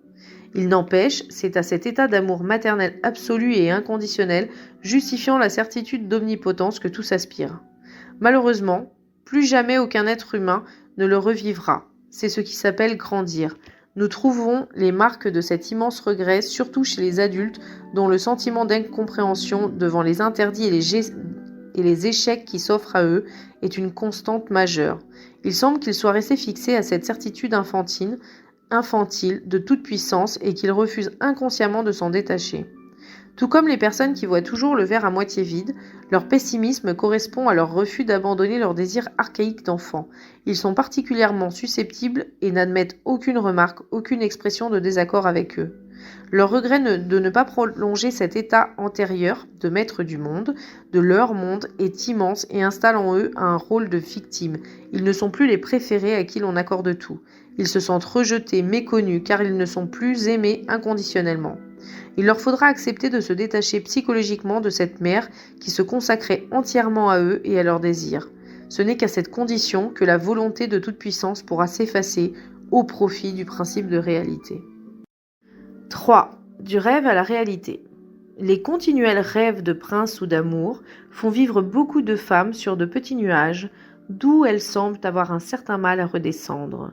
Il n'empêche, c'est à cet état d'amour maternel absolu et inconditionnel, justifiant la certitude d'omnipotence que tous aspirent. Malheureusement, plus jamais aucun être humain ne le revivra. C'est ce qui s'appelle grandir. Nous trouvons les marques de cet immense regret, surtout chez les adultes, dont le sentiment d'incompréhension devant les interdits et les échecs qui s'offrent à eux est une constante majeure. Il semble qu'ils soient restés fixés à cette certitude infantile de toute puissance et qu'ils refusent inconsciemment de s'en détacher. Tout comme les personnes qui voient toujours le verre à moitié vide, leur pessimisme correspond à leur refus d'abandonner leur désir archaïque d'enfant. Ils sont particulièrement susceptibles et n'admettent aucune remarque, aucune expression de désaccord avec eux. Leur regret de ne pas prolonger cet état antérieur de maître du monde, de leur monde, est immense et installe en eux un rôle de victime. Ils ne sont plus les préférés à qui l'on accorde tout. Ils se sentent rejetés, méconnus, car ils ne sont plus aimés inconditionnellement. Il leur faudra accepter de se détacher psychologiquement de cette mère qui se consacrait entièrement à eux et à leurs désirs. Ce n'est qu'à cette condition que la volonté de toute puissance pourra s'effacer au profit du principe de réalité. 3. Du rêve à la réalité. Les continuels rêves de prince ou d'amour font vivre beaucoup de femmes sur de petits nuages, d'où elles semblent avoir un certain mal à redescendre.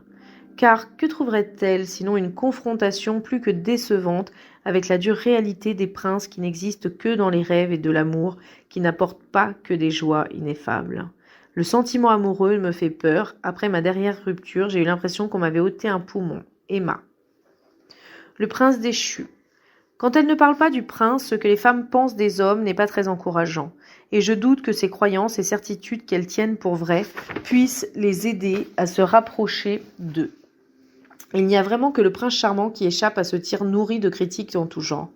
Car que trouveraient-elles sinon une confrontation plus que décevante avec la dure réalité des princes qui n'existent que dans les rêves et de l'amour, qui n'apportent pas que des joies ineffables. Le sentiment amoureux me fait peur. Après ma dernière rupture, j'ai eu l'impression qu'on m'avait ôté un poumon. Emma. Le prince déchu. Quand elle ne parle pas du prince, ce que les femmes pensent des hommes n'est pas très encourageant, et je doute que ces croyances et certitudes qu'elles tiennent pour vraies puissent les aider à se rapprocher d'eux. Il n'y a vraiment que le prince charmant qui échappe à ce tir nourri de critiques en tout genre.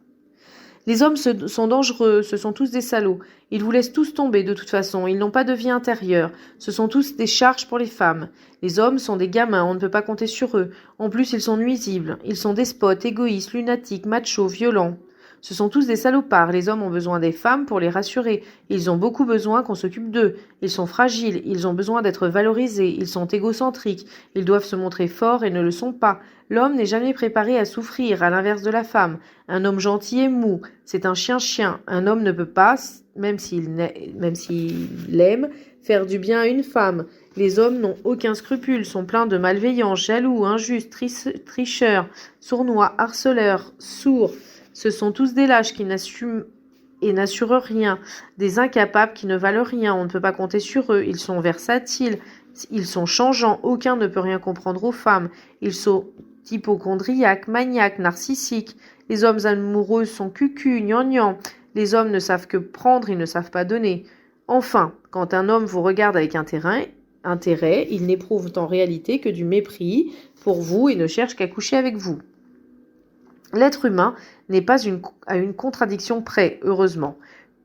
Les hommes sont dangereux, ce sont tous des salauds. Ils vous laissent tous tomber de toute façon, ils n'ont pas de vie intérieure. Ce sont tous des charges pour les femmes. Les hommes sont des gamins, on ne peut pas compter sur eux. En plus, ils sont nuisibles. Ils sont despotes, égoïstes, lunatiques, machos, violents. Ce sont tous des salopards. Les hommes ont besoin des femmes pour les rassurer. Ils ont beaucoup besoin qu'on s'occupe d'eux. Ils sont fragiles, ils ont besoin d'être valorisés, ils sont égocentriques. Ils doivent se montrer forts et ne le sont pas. L'homme n'est jamais préparé à souffrir, à l'inverse de la femme. Un homme gentil est mou, c'est un chien-chien. Un homme ne peut pas, même s'il l'aime, faire du bien à une femme. Les hommes n'ont aucun scrupule, sont pleins de malveillants, jaloux, injustes, tricheurs, sournois, harceleurs, sourds. Ce sont tous des lâches qui n'assument et n'assurent rien, des incapables qui ne valent rien, on ne peut pas compter sur eux, ils sont versatiles, ils sont changeants, aucun ne peut rien comprendre aux femmes, ils sont hypocondriaques, maniaques, narcissiques, les hommes amoureux sont cucus, gnangnans, les hommes ne savent que prendre, ils ne savent pas donner. Enfin, quand un homme vous regarde avec intérêt, il n'éprouve en réalité que du mépris pour vous et ne cherche qu'à coucher avec vous. L'être humain n'est pas à une contradiction près, heureusement.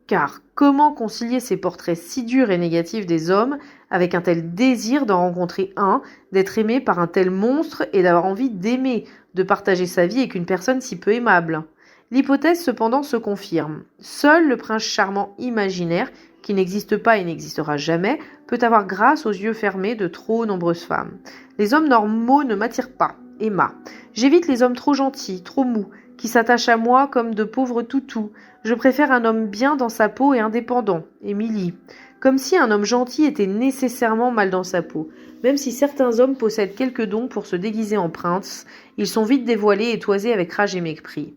Car comment concilier ces portraits si durs et négatifs des hommes avec un tel désir d'en rencontrer un, d'être aimé par un tel monstre et d'avoir envie d'aimer, de partager sa vie avec une personne si peu aimable? L'hypothèse cependant se confirme. Seul le prince charmant imaginaire, qui n'existe pas et n'existera jamais, peut avoir grâce aux yeux fermés de trop nombreuses femmes. Les hommes normaux ne m'attirent pas. Emma. J'évite les hommes trop gentils, trop mous, qui s'attachent à moi comme de pauvres toutous. Je préfère un homme bien dans sa peau et indépendant. Émilie. Comme si un homme gentil était nécessairement mal dans sa peau. Même si certains hommes possèdent quelques dons pour se déguiser en prince, ils sont vite dévoilés et toisés avec rage et mépris.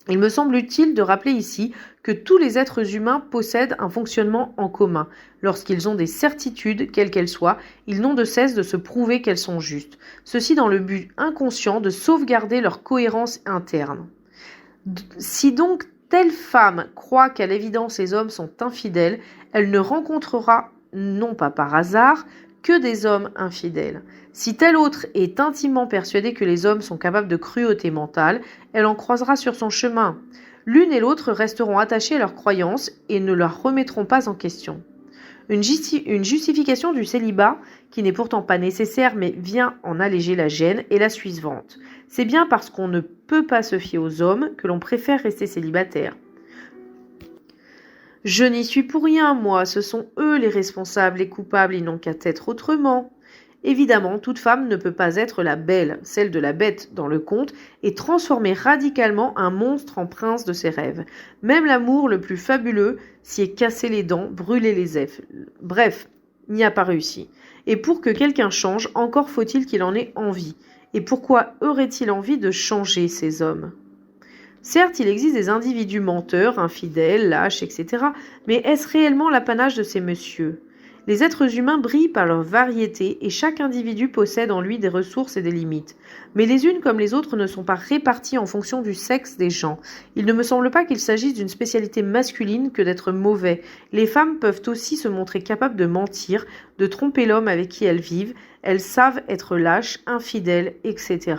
Il me semble utile de rappeler ici que tous les êtres humains possèdent un fonctionnement en commun. Lorsqu'ils ont des certitudes, quelles qu'elles soient, ils n'ont de cesse de se prouver qu'elles sont justes. Ceci dans le but inconscient de sauvegarder leur cohérence interne. Si donc telle femme croit qu'à l'évidence les hommes sont infidèles, elle ne rencontrera, non pas par hasard, que des hommes infidèles. Si telle autre est intimement persuadée que les hommes sont capables de cruauté mentale, elle en croisera sur son chemin. L'une et l'autre resteront attachées à leurs croyances et ne la remettront pas en question. Une justification du célibat, qui n'est pourtant pas nécessaire mais vient en alléger la gêne, est la suivante. C'est bien parce qu'on ne peut pas se fier aux hommes que l'on préfère rester célibataire. Je n'y suis pour rien, moi, ce sont eux les responsables, les coupables, ils n'ont qu'à être autrement. Évidemment, toute femme ne peut pas être la belle, celle de la bête dans le conte, et transformer radicalement un monstre en prince de ses rêves. Même l'amour le plus fabuleux s'y est cassé les dents, brûlé les ailes. Bref, n'y a pas réussi. Et pour que quelqu'un change, encore faut-il qu'il en ait envie. Et pourquoi aurait-il envie de changer ces hommes ? Certes, il existe des individus menteurs, infidèles, lâches, etc. Mais est-ce réellement l'apanage de ces messieurs ? Les êtres humains brillent par leur variété et chaque individu possède en lui des ressources et des limites. Mais les unes comme les autres ne sont pas réparties en fonction du sexe des gens. Il ne me semble pas qu'il s'agisse d'une spécialité masculine que d'être mauvais. Les femmes peuvent aussi se montrer capables de mentir, de tromper l'homme avec qui elles vivent. Elles savent être lâches, infidèles, etc.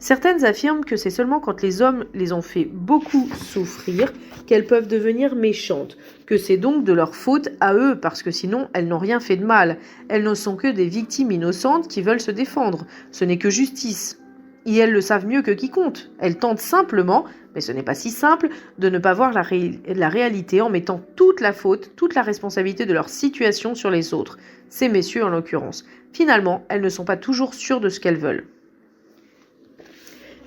Certaines affirment que c'est seulement quand les hommes les ont fait beaucoup souffrir qu'elles peuvent devenir méchantes, que c'est donc de leur faute à eux parce que sinon elles n'ont rien fait de mal. Elles ne sont que des victimes innocentes qui veulent se défendre. Ce n'est que justice. Et elles le savent mieux que quiconque. Elles tentent simplement, mais ce n'est pas si simple, de ne pas voir la réalité en mettant toute la faute, toute la responsabilité de leur situation sur les autres. Ces messieurs en l'occurrence. Finalement, elles ne sont pas toujours sûres de ce qu'elles veulent.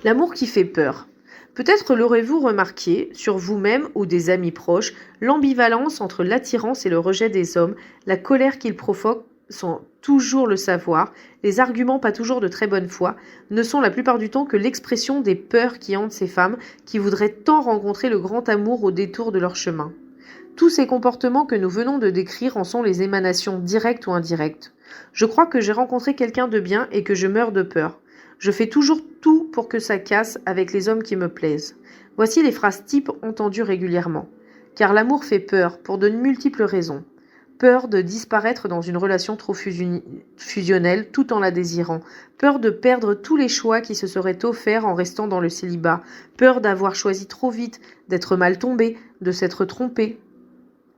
L'amour qui fait peur. Peut-être l'aurez-vous remarqué, sur vous-même ou des amis proches, l'ambivalence entre l'attirance et le rejet des hommes, la colère qu'ils provoquent sans toujours le savoir, les arguments pas toujours de très bonne foi, ne sont la plupart du temps que l'expression des peurs qui hantent ces femmes qui voudraient tant rencontrer le grand amour au détour de leur chemin. Tous ces comportements que nous venons de décrire en sont les émanations directes ou indirectes. Je crois que j'ai rencontré quelqu'un de bien et que je meurs de peur. Je fais toujours tout pour que ça casse avec les hommes qui me plaisent. Voici les phrases types entendues régulièrement. Car l'amour fait peur pour de multiples raisons. Peur de disparaître dans une relation trop fusionnelle tout en la désirant. Peur de perdre tous les choix qui se seraient offerts en restant dans le célibat. Peur d'avoir choisi trop vite, d'être mal tombé, de s'être trompé.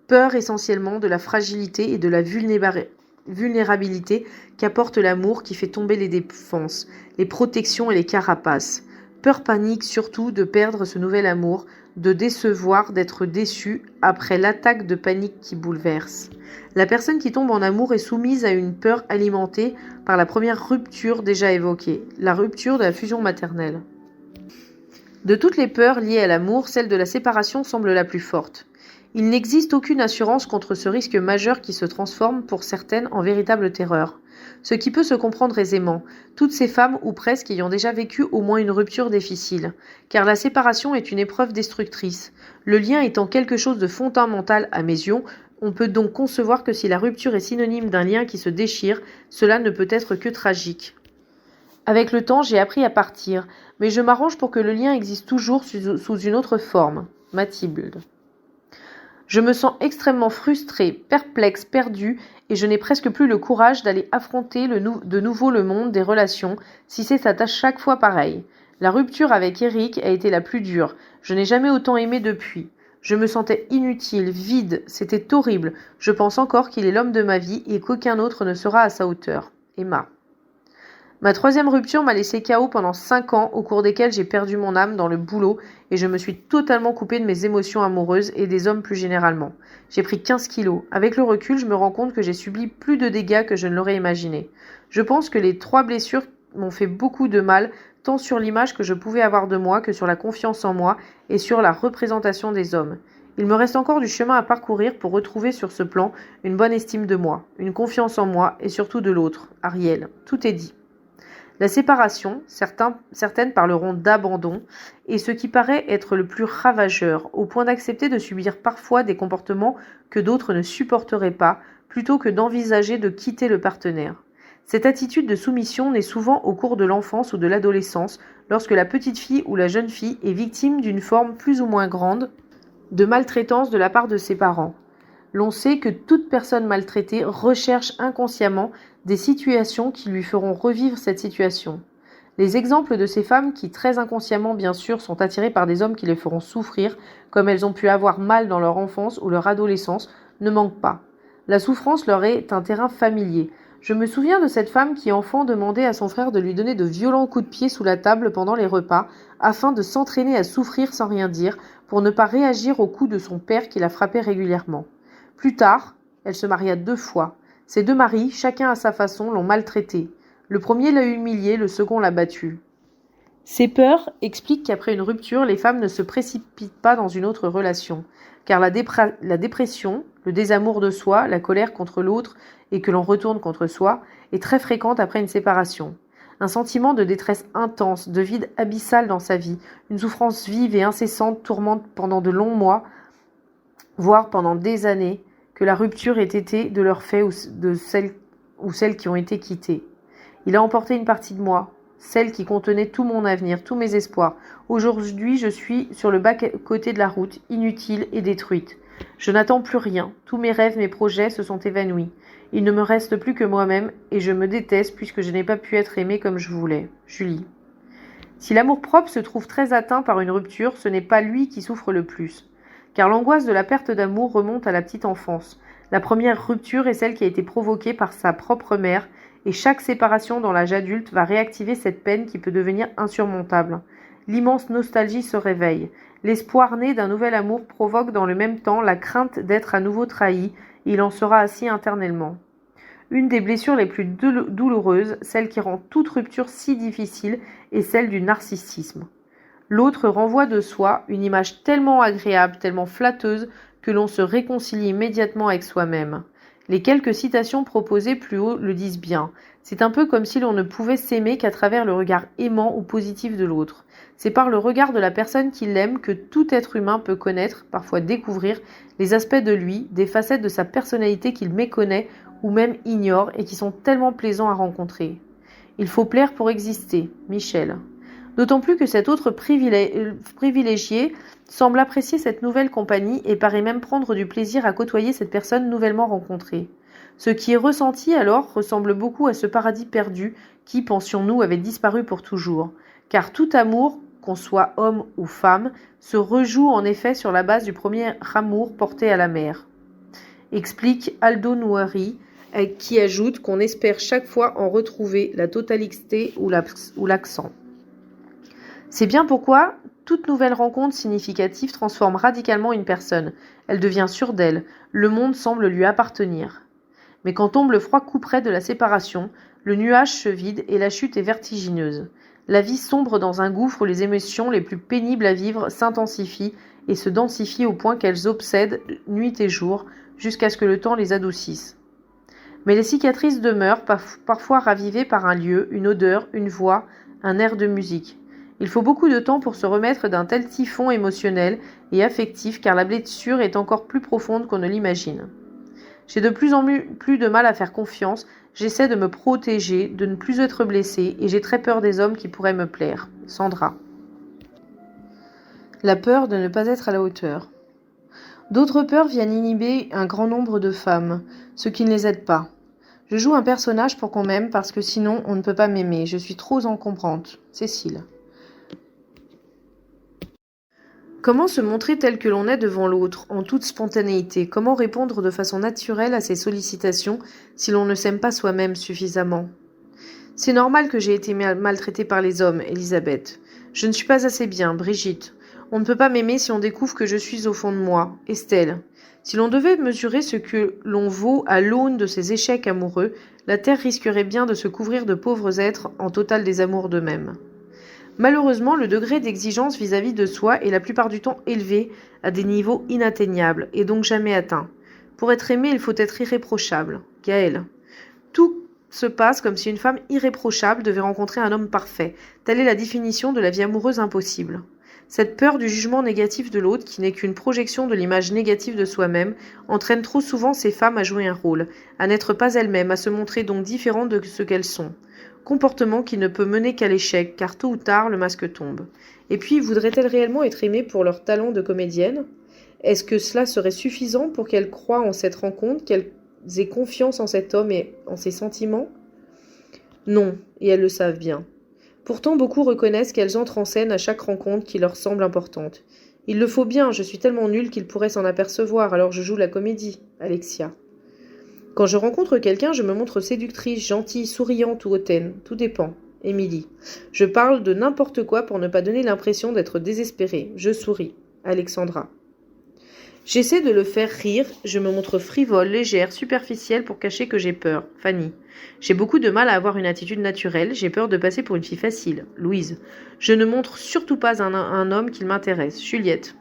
Peur essentiellement de la fragilité et de la vulnérabilité qu'apporte l'amour qui fait tomber les défenses, les protections et les carapaces. Peur panique surtout de perdre ce nouvel amour, de décevoir, d'être déçu après l'attaque de panique qui bouleverse. La personne qui tombe en amour est soumise à une peur alimentée par la première rupture déjà évoquée, la rupture de la fusion maternelle. De toutes les peurs liées à l'amour, celle de la séparation semble la plus forte. Il n'existe aucune assurance contre ce risque majeur qui se transforme pour certaines en véritable terreur. Ce qui peut se comprendre aisément, toutes ces femmes ou presque ayant déjà vécu au moins une rupture difficile, car la séparation est une épreuve destructrice. Le lien étant quelque chose de fondamental à mes yeux, on peut donc concevoir que si la rupture est synonyme d'un lien qui se déchire, cela ne peut être que tragique. Avec le temps, j'ai appris à partir, mais je m'arrange pour que le lien existe toujours sous une autre forme. Mathilde. Je me sens extrêmement frustrée, perplexe, perdue, et je n'ai presque plus le courage d'aller affronter de nouveau le monde des relations, si c'est à chaque fois pareil. La rupture avec Eric a été la plus dure. Je n'ai jamais autant aimé depuis. Je me sentais inutile, vide, c'était horrible. Je pense encore qu'il est l'homme de ma vie et qu'aucun autre ne sera à sa hauteur. Emma. Ma troisième rupture m'a laissé KO pendant 5 ans, au cours desquels j'ai perdu mon âme dans le boulot et je me suis totalement coupée de mes émotions amoureuses et des hommes plus généralement. J'ai pris 15 kilos. Avec le recul, je me rends compte que j'ai subi plus de dégâts que je ne l'aurais imaginé. Je pense que les 3 blessures m'ont fait beaucoup de mal, tant sur l'image que je pouvais avoir de moi que sur la confiance en moi et sur la représentation des hommes. Il me reste encore du chemin à parcourir pour retrouver sur ce plan une bonne estime de moi, une confiance en moi et surtout de l'autre. Ariel, tout est dit. La séparation, certaines parleront d'abandon, est ce qui paraît être le plus ravageur, au point d'accepter de subir parfois des comportements que d'autres ne supporteraient pas, plutôt que d'envisager de quitter le partenaire. Cette attitude de soumission naît souvent au cours de l'enfance ou de l'adolescence, lorsque la petite fille ou la jeune fille est victime d'une forme plus ou moins grande de maltraitance de la part de ses parents. L'on sait que toute personne maltraitée recherche inconsciemment des situations qui lui feront revivre cette situation. Les exemples de ces femmes qui, très inconsciemment bien sûr, sont attirées par des hommes qui les feront souffrir, comme elles ont pu avoir mal dans leur enfance ou leur adolescence, ne manquent pas. La souffrance leur est un terrain familier. Je me souviens de cette femme qui, enfant, demandait à son frère de lui donner de violents coups de pied sous la table pendant les repas, afin de s'entraîner à souffrir sans rien dire, pour ne pas réagir aux coups de son père qui la frappait régulièrement. Plus tard, elle se maria 2 fois. Ces 2 maris, chacun à sa façon, l'ont maltraitée. Le premier l'a humiliée, le second l'a battue. Ces peurs expliquent qu'après une rupture, les femmes ne se précipitent pas dans une autre relation, car la dépression, le désamour de soi, la colère contre l'autre et que l'on retourne contre soi, est très fréquente après une séparation. Un sentiment de détresse intense, de vide abyssal dans sa vie, une souffrance vive et incessante tourmente pendant de longs mois, voire pendant des années, que la rupture ait été de leur fait ou de celles qui ont été quittées. Il a emporté une partie de moi, celle qui contenait tout mon avenir, tous mes espoirs. Aujourd'hui, je suis sur le bas-côté de la route, inutile et détruite. Je n'attends plus rien. Tous mes rêves, mes projets se sont évanouis. Il ne me reste plus que moi-même et je me déteste puisque je n'ai pas pu être aimée comme je voulais. Julie. Si l'amour-propre se trouve très atteint par une rupture, ce n'est pas lui qui souffre le plus. Car l'angoisse de la perte d'amour remonte à la petite enfance. La première rupture est celle qui a été provoquée par sa propre mère, et chaque séparation dans l'âge adulte va réactiver cette peine qui peut devenir insurmontable. L'immense nostalgie se réveille. L'espoir né d'un nouvel amour provoque dans le même temps la crainte d'être à nouveau trahi, et il en sera assis internellement. Une des blessures les plus douloureuses, celle qui rend toute rupture si difficile, est celle du narcissisme. L'autre renvoie de soi une image tellement agréable, tellement flatteuse, que l'on se réconcilie immédiatement avec soi-même. Les quelques citations proposées plus haut le disent bien. C'est un peu comme si l'on ne pouvait s'aimer qu'à travers le regard aimant ou positif de l'autre. C'est par le regard de la personne qui l'aime que tout être humain peut connaître, parfois découvrir, les aspects de lui, des facettes de sa personnalité qu'il méconnaît ou même ignore et qui sont tellement plaisants à rencontrer. Il faut plaire pour exister. Michel. D'autant plus que cet autre privilégié semble apprécier cette nouvelle compagnie et paraît même prendre du plaisir à côtoyer cette personne nouvellement rencontrée. Ce qui est ressenti alors ressemble beaucoup à ce paradis perdu qui, pensions-nous, avait disparu pour toujours. Car tout amour, qu'on soit homme ou femme, se rejoue en effet sur la base du premier amour porté à la mer. Explique Aldo Nouari, qui ajoute qu'on espère chaque fois en retrouver la totalité ou l'accent. C'est bien pourquoi toute nouvelle rencontre significative transforme radicalement une personne. Elle devient sûre d'elle, le monde semble lui appartenir. Mais quand tombe le froid couperet de la séparation, le nuage se vide et la chute est vertigineuse. La vie sombre dans un gouffre où les émotions les plus pénibles à vivre s'intensifient et se densifient au point qu'elles obsèdent nuit et jour, jusqu'à ce que le temps les adoucisse. Mais les cicatrices demeurent, parfois ravivées par un lieu, une odeur, une voix, un air de musique. Il faut beaucoup de temps pour se remettre d'un tel typhon émotionnel et affectif, car la blessure est encore plus profonde qu'on ne l'imagine. J'ai de plus en plus de mal à faire confiance, j'essaie de me protéger, de ne plus être blessée, et j'ai très peur des hommes qui pourraient me plaire. Sandra. La peur de ne pas être à la hauteur. D'autres peurs viennent inhiber un grand nombre de femmes, ce qui ne les aide pas. Je joue un personnage pour qu'on m'aime parce que sinon on ne peut pas m'aimer, je suis trop encombrante. Cécile. Comment se montrer tel que l'on est devant l'autre, en toute spontanéité? Comment répondre de façon naturelle à ses sollicitations si l'on ne s'aime pas soi-même suffisamment? C'est normal que j'ai été maltraitée par les hommes, Elisabeth. Je ne suis pas assez bien, Brigitte. On ne peut pas m'aimer si on découvre que je suis au fond de moi, Estelle. Si l'on devait mesurer ce que l'on vaut à l'aune de ces échecs amoureux, la terre risquerait bien de se couvrir de pauvres êtres en total désamour d'eux-mêmes. Malheureusement, le degré d'exigence vis-à-vis de soi est la plupart du temps élevé à des niveaux inatteignables et donc jamais atteints. Pour être aimé, il faut être irréprochable. Gaëlle. Tout se passe comme si une femme irréprochable devait rencontrer un homme parfait. Telle est la définition de la vie amoureuse impossible. Cette peur du jugement négatif de l'autre, qui n'est qu'une projection de l'image négative de soi-même, entraîne trop souvent ces femmes à jouer un rôle, à n'être pas elles-mêmes, à se montrer donc différentes de ce qu'elles sont. Comportement qui ne peut mener qu'à l'échec, car tôt ou tard, le masque tombe. Et puis, voudraient-elles réellement être aimées pour leur talent de comédienne? Est-ce que cela serait suffisant pour qu'elles croient en cette rencontre, qu'elles aient confiance en cet homme et en ses sentiments? Non, et elles le savent bien. Pourtant, beaucoup reconnaissent qu'elles entrent en scène à chaque rencontre qui leur semble importante. Il le faut bien, je suis tellement nulle qu'ils pourraient s'en apercevoir, alors je joue la comédie, Alexia. Quand je rencontre quelqu'un, je me montre séductrice, gentille, souriante ou hautaine. Tout dépend. Émilie. Je parle de n'importe quoi pour ne pas donner l'impression d'être désespérée. Je souris. Alexandra. J'essaie de le faire rire. Je me montre frivole, légère, superficielle pour cacher que j'ai peur. Fanny. J'ai beaucoup de mal à avoir une attitude naturelle. J'ai peur de passer pour une fille facile. Louise. Je ne montre surtout pas un homme qui m'intéresse. Juliette.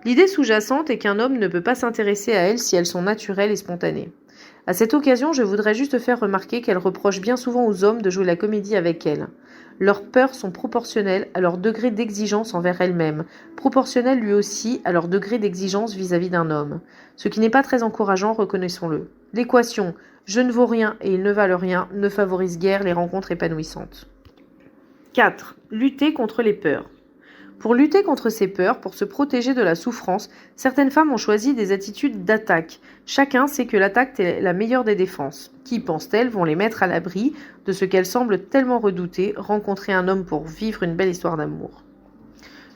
L'idée sous-jacente est qu'un homme ne peut pas s'intéresser à elles si elles sont naturelles et spontanées. À cette occasion, je voudrais juste faire remarquer qu'elles reprochent bien souvent aux hommes de jouer la comédie avec elles. Leurs peurs sont proportionnelles à leur degré d'exigence envers elles-mêmes, proportionnelles lui aussi à leur degré d'exigence vis-à-vis d'un homme. Ce qui n'est pas très encourageant, reconnaissons-le. L'équation « je ne vaux rien et ils ne valent rien » ne favorise guère les rencontres épanouissantes. 4. Lutter contre les peurs. Pour lutter contre ces peurs, pour se protéger de la souffrance, certaines femmes ont choisi des attitudes d'attaque. Chacun sait que l'attaque est la meilleure des défenses. Qui, pensent-elles, vont les mettre à l'abri de ce qu'elles semblent tellement redouter, rencontrer un homme pour vivre une belle histoire d'amour.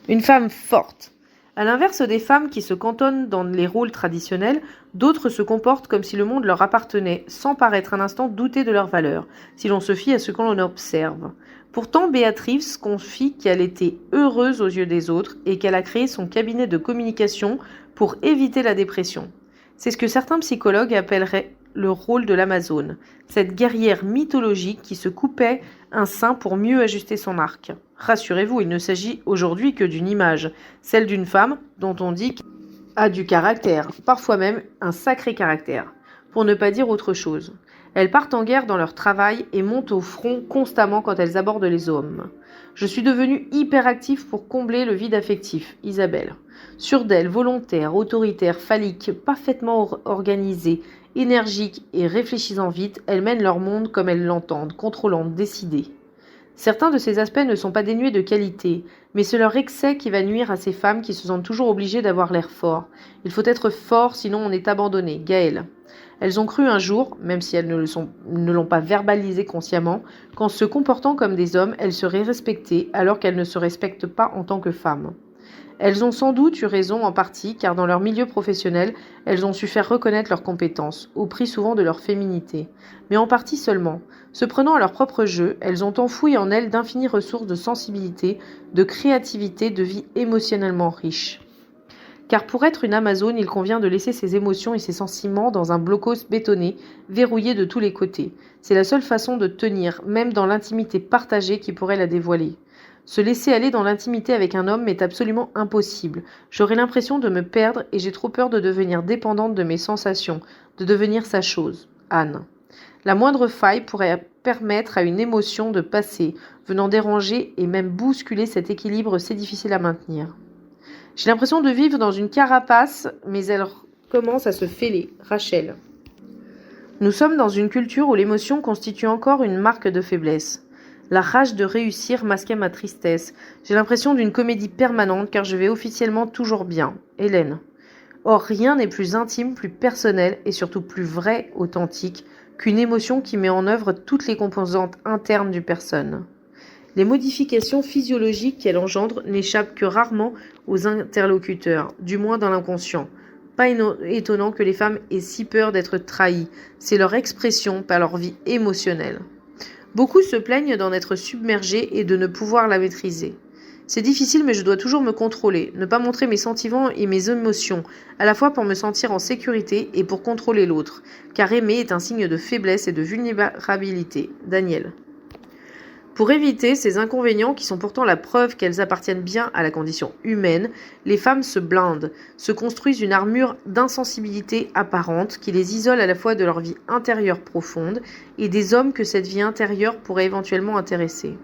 Une femme forte. À l'inverse des femmes qui se cantonnent dans les rôles traditionnels, d'autres se comportent comme si le monde leur appartenait, sans paraître un instant douter de leur valeur, si l'on se fie à ce que l'on observe. Pourtant, Béatrice confie qu'elle était heureuse aux yeux des autres et qu'elle a créé son cabinet de communication pour éviter la dépression. C'est ce que certains psychologues appelleraient le rôle de l'Amazone, cette guerrière mythologique qui se coupait un sein pour mieux ajuster son arc. Rassurez-vous, il ne s'agit aujourd'hui que d'une image, celle d'une femme dont on dit qu'elle a du caractère, parfois même un sacré caractère, pour ne pas dire autre chose. Elles partent en guerre dans leur travail et montent au front constamment quand elles abordent les hommes. Je suis devenue hyperactive pour combler le vide affectif, Isabelle. Sûre d'elle, volontaire, autoritaire, phallique, parfaitement organisée, énergique et réfléchissant vite, elles mènent leur monde comme elles l'entendent, contrôlantes, décidées. Certains de ces aspects ne sont pas dénués de qualité, mais c'est leur excès qui va nuire à ces femmes qui se sentent toujours obligées d'avoir l'air fort. Il faut être fort, sinon on est abandonné. Gaëlle. Elles ont cru un jour, même si elles ne l'ont pas verbalisé consciemment, qu'en se comportant comme des hommes, elles seraient respectées, alors qu'elles ne se respectent pas en tant que femmes. Elles ont sans doute eu raison en partie, car dans leur milieu professionnel, elles ont su faire reconnaître leurs compétences, au prix souvent de leur féminité. Mais en partie seulement. Se prenant à leur propre jeu, elles ont enfoui en elles d'infinies ressources de sensibilité, de créativité, de vie émotionnellement riche. Car pour être une Amazone, il convient de laisser ses émotions et ses sentiments dans un blocos bétonné, verrouillé de tous les côtés. C'est la seule façon de tenir, même dans l'intimité partagée qui pourrait la dévoiler. Se laisser aller dans l'intimité avec un homme est absolument impossible. J'aurais l'impression de me perdre et j'ai trop peur de devenir dépendante de mes sensations, de devenir sa chose. Anne. La moindre faille pourrait permettre à une émotion de passer, venant déranger et même bousculer cet équilibre si difficile à maintenir. J'ai l'impression de vivre dans une carapace, mais elle commence à se fêler. Rachel. Nous sommes dans une culture où l'émotion constitue encore une marque de faiblesse. La rage de réussir masquait ma tristesse. J'ai l'impression d'une comédie permanente car je vais officiellement toujours bien. Hélène. Or, rien n'est plus intime, plus personnel et surtout plus vrai, authentique, qu'une émotion qui met en œuvre toutes les composantes internes d'une personne. Les modifications physiologiques qu'elle engendre n'échappent que rarement aux interlocuteurs, du moins dans l'inconscient. Pas étonnant que les femmes aient si peur d'être trahies. C'est leur expression, pas leur vie émotionnelle. Beaucoup se plaignent d'en être submergées et de ne pouvoir la maîtriser. C'est difficile, mais je dois toujours me contrôler, ne pas montrer mes sentiments et mes émotions, à la fois pour me sentir en sécurité et pour contrôler l'autre, car aimer est un signe de faiblesse et de vulnérabilité. Daniel. Pour éviter ces inconvénients qui sont pourtant la preuve qu'elles appartiennent bien à la condition humaine, les femmes se blindent, se construisent une armure d'insensibilité apparente qui les isole à la fois de leur vie intérieure profonde et des hommes que cette vie intérieure pourrait éventuellement intéresser.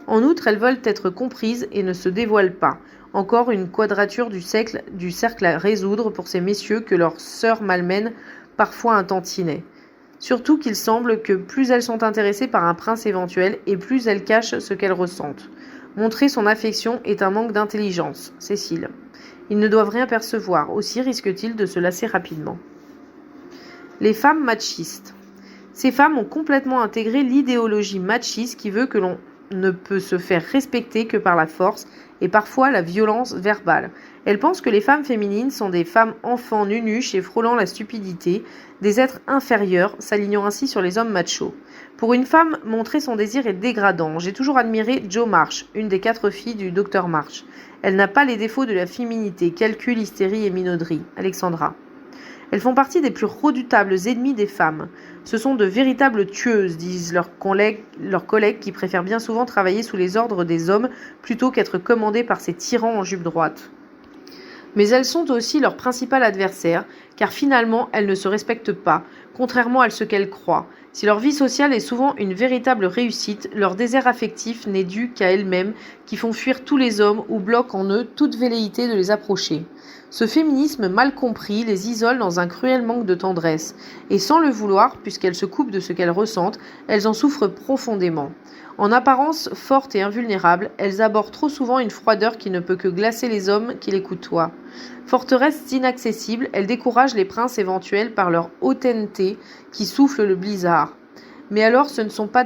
En outre, elles veulent être comprises et ne se dévoilent pas. Encore une quadrature du cercle à résoudre pour ces messieurs que leurs sœurs malmènent parfois un tantinet. Surtout qu'il semble que plus elles sont intéressées par un prince éventuel et plus elles cachent ce qu'elles ressentent. Montrer son affection est un manque d'intelligence. Cécile. Ils ne doivent rien percevoir, aussi risquent-ils de se lasser rapidement. Les femmes machistes. Ces femmes ont complètement intégré l'idéologie machiste qui veut que l'on ne peut se faire respecter que par la force et parfois la violence verbale. Elles pensent que les femmes féminines sont des femmes enfants nunuches et frôlant la stupidité, des êtres inférieurs, s'alignant ainsi sur les hommes machos. Pour une femme, montrer son désir est dégradant. J'ai toujours admiré Jo March, une des 4 filles du Dr March. Elle n'a pas les défauts de la féminité, calcul, hystérie et minauderie. Alexandra. Elles font partie des plus redoutables ennemies des femmes. Ce sont de véritables tueuses, disent leurs collègues qui préfèrent bien souvent travailler sous les ordres des hommes plutôt qu'être commandées par ces tyrans en jupe droite. Mais elles sont aussi leur principal adversaire, car finalement elles ne se respectent pas, contrairement à ce qu'elles croient. Si leur vie sociale est souvent une véritable réussite, leur désert affectif n'est dû qu'à elles-mêmes, qui font fuir tous les hommes ou bloquent en eux toute velléité de les approcher. Ce féminisme mal compris les isole dans un cruel manque de tendresse, et sans le vouloir, puisqu'elles se coupent de ce qu'elles ressentent, elles en souffrent profondément. En apparence fortes et invulnérables, elles abordent trop souvent une froideur qui ne peut que glacer les hommes qui les côtoient. Forteresses inaccessibles, elles découragent les princes éventuels par leur hautainneté qui souffle le blizzard. Mais alors ce ne sont pas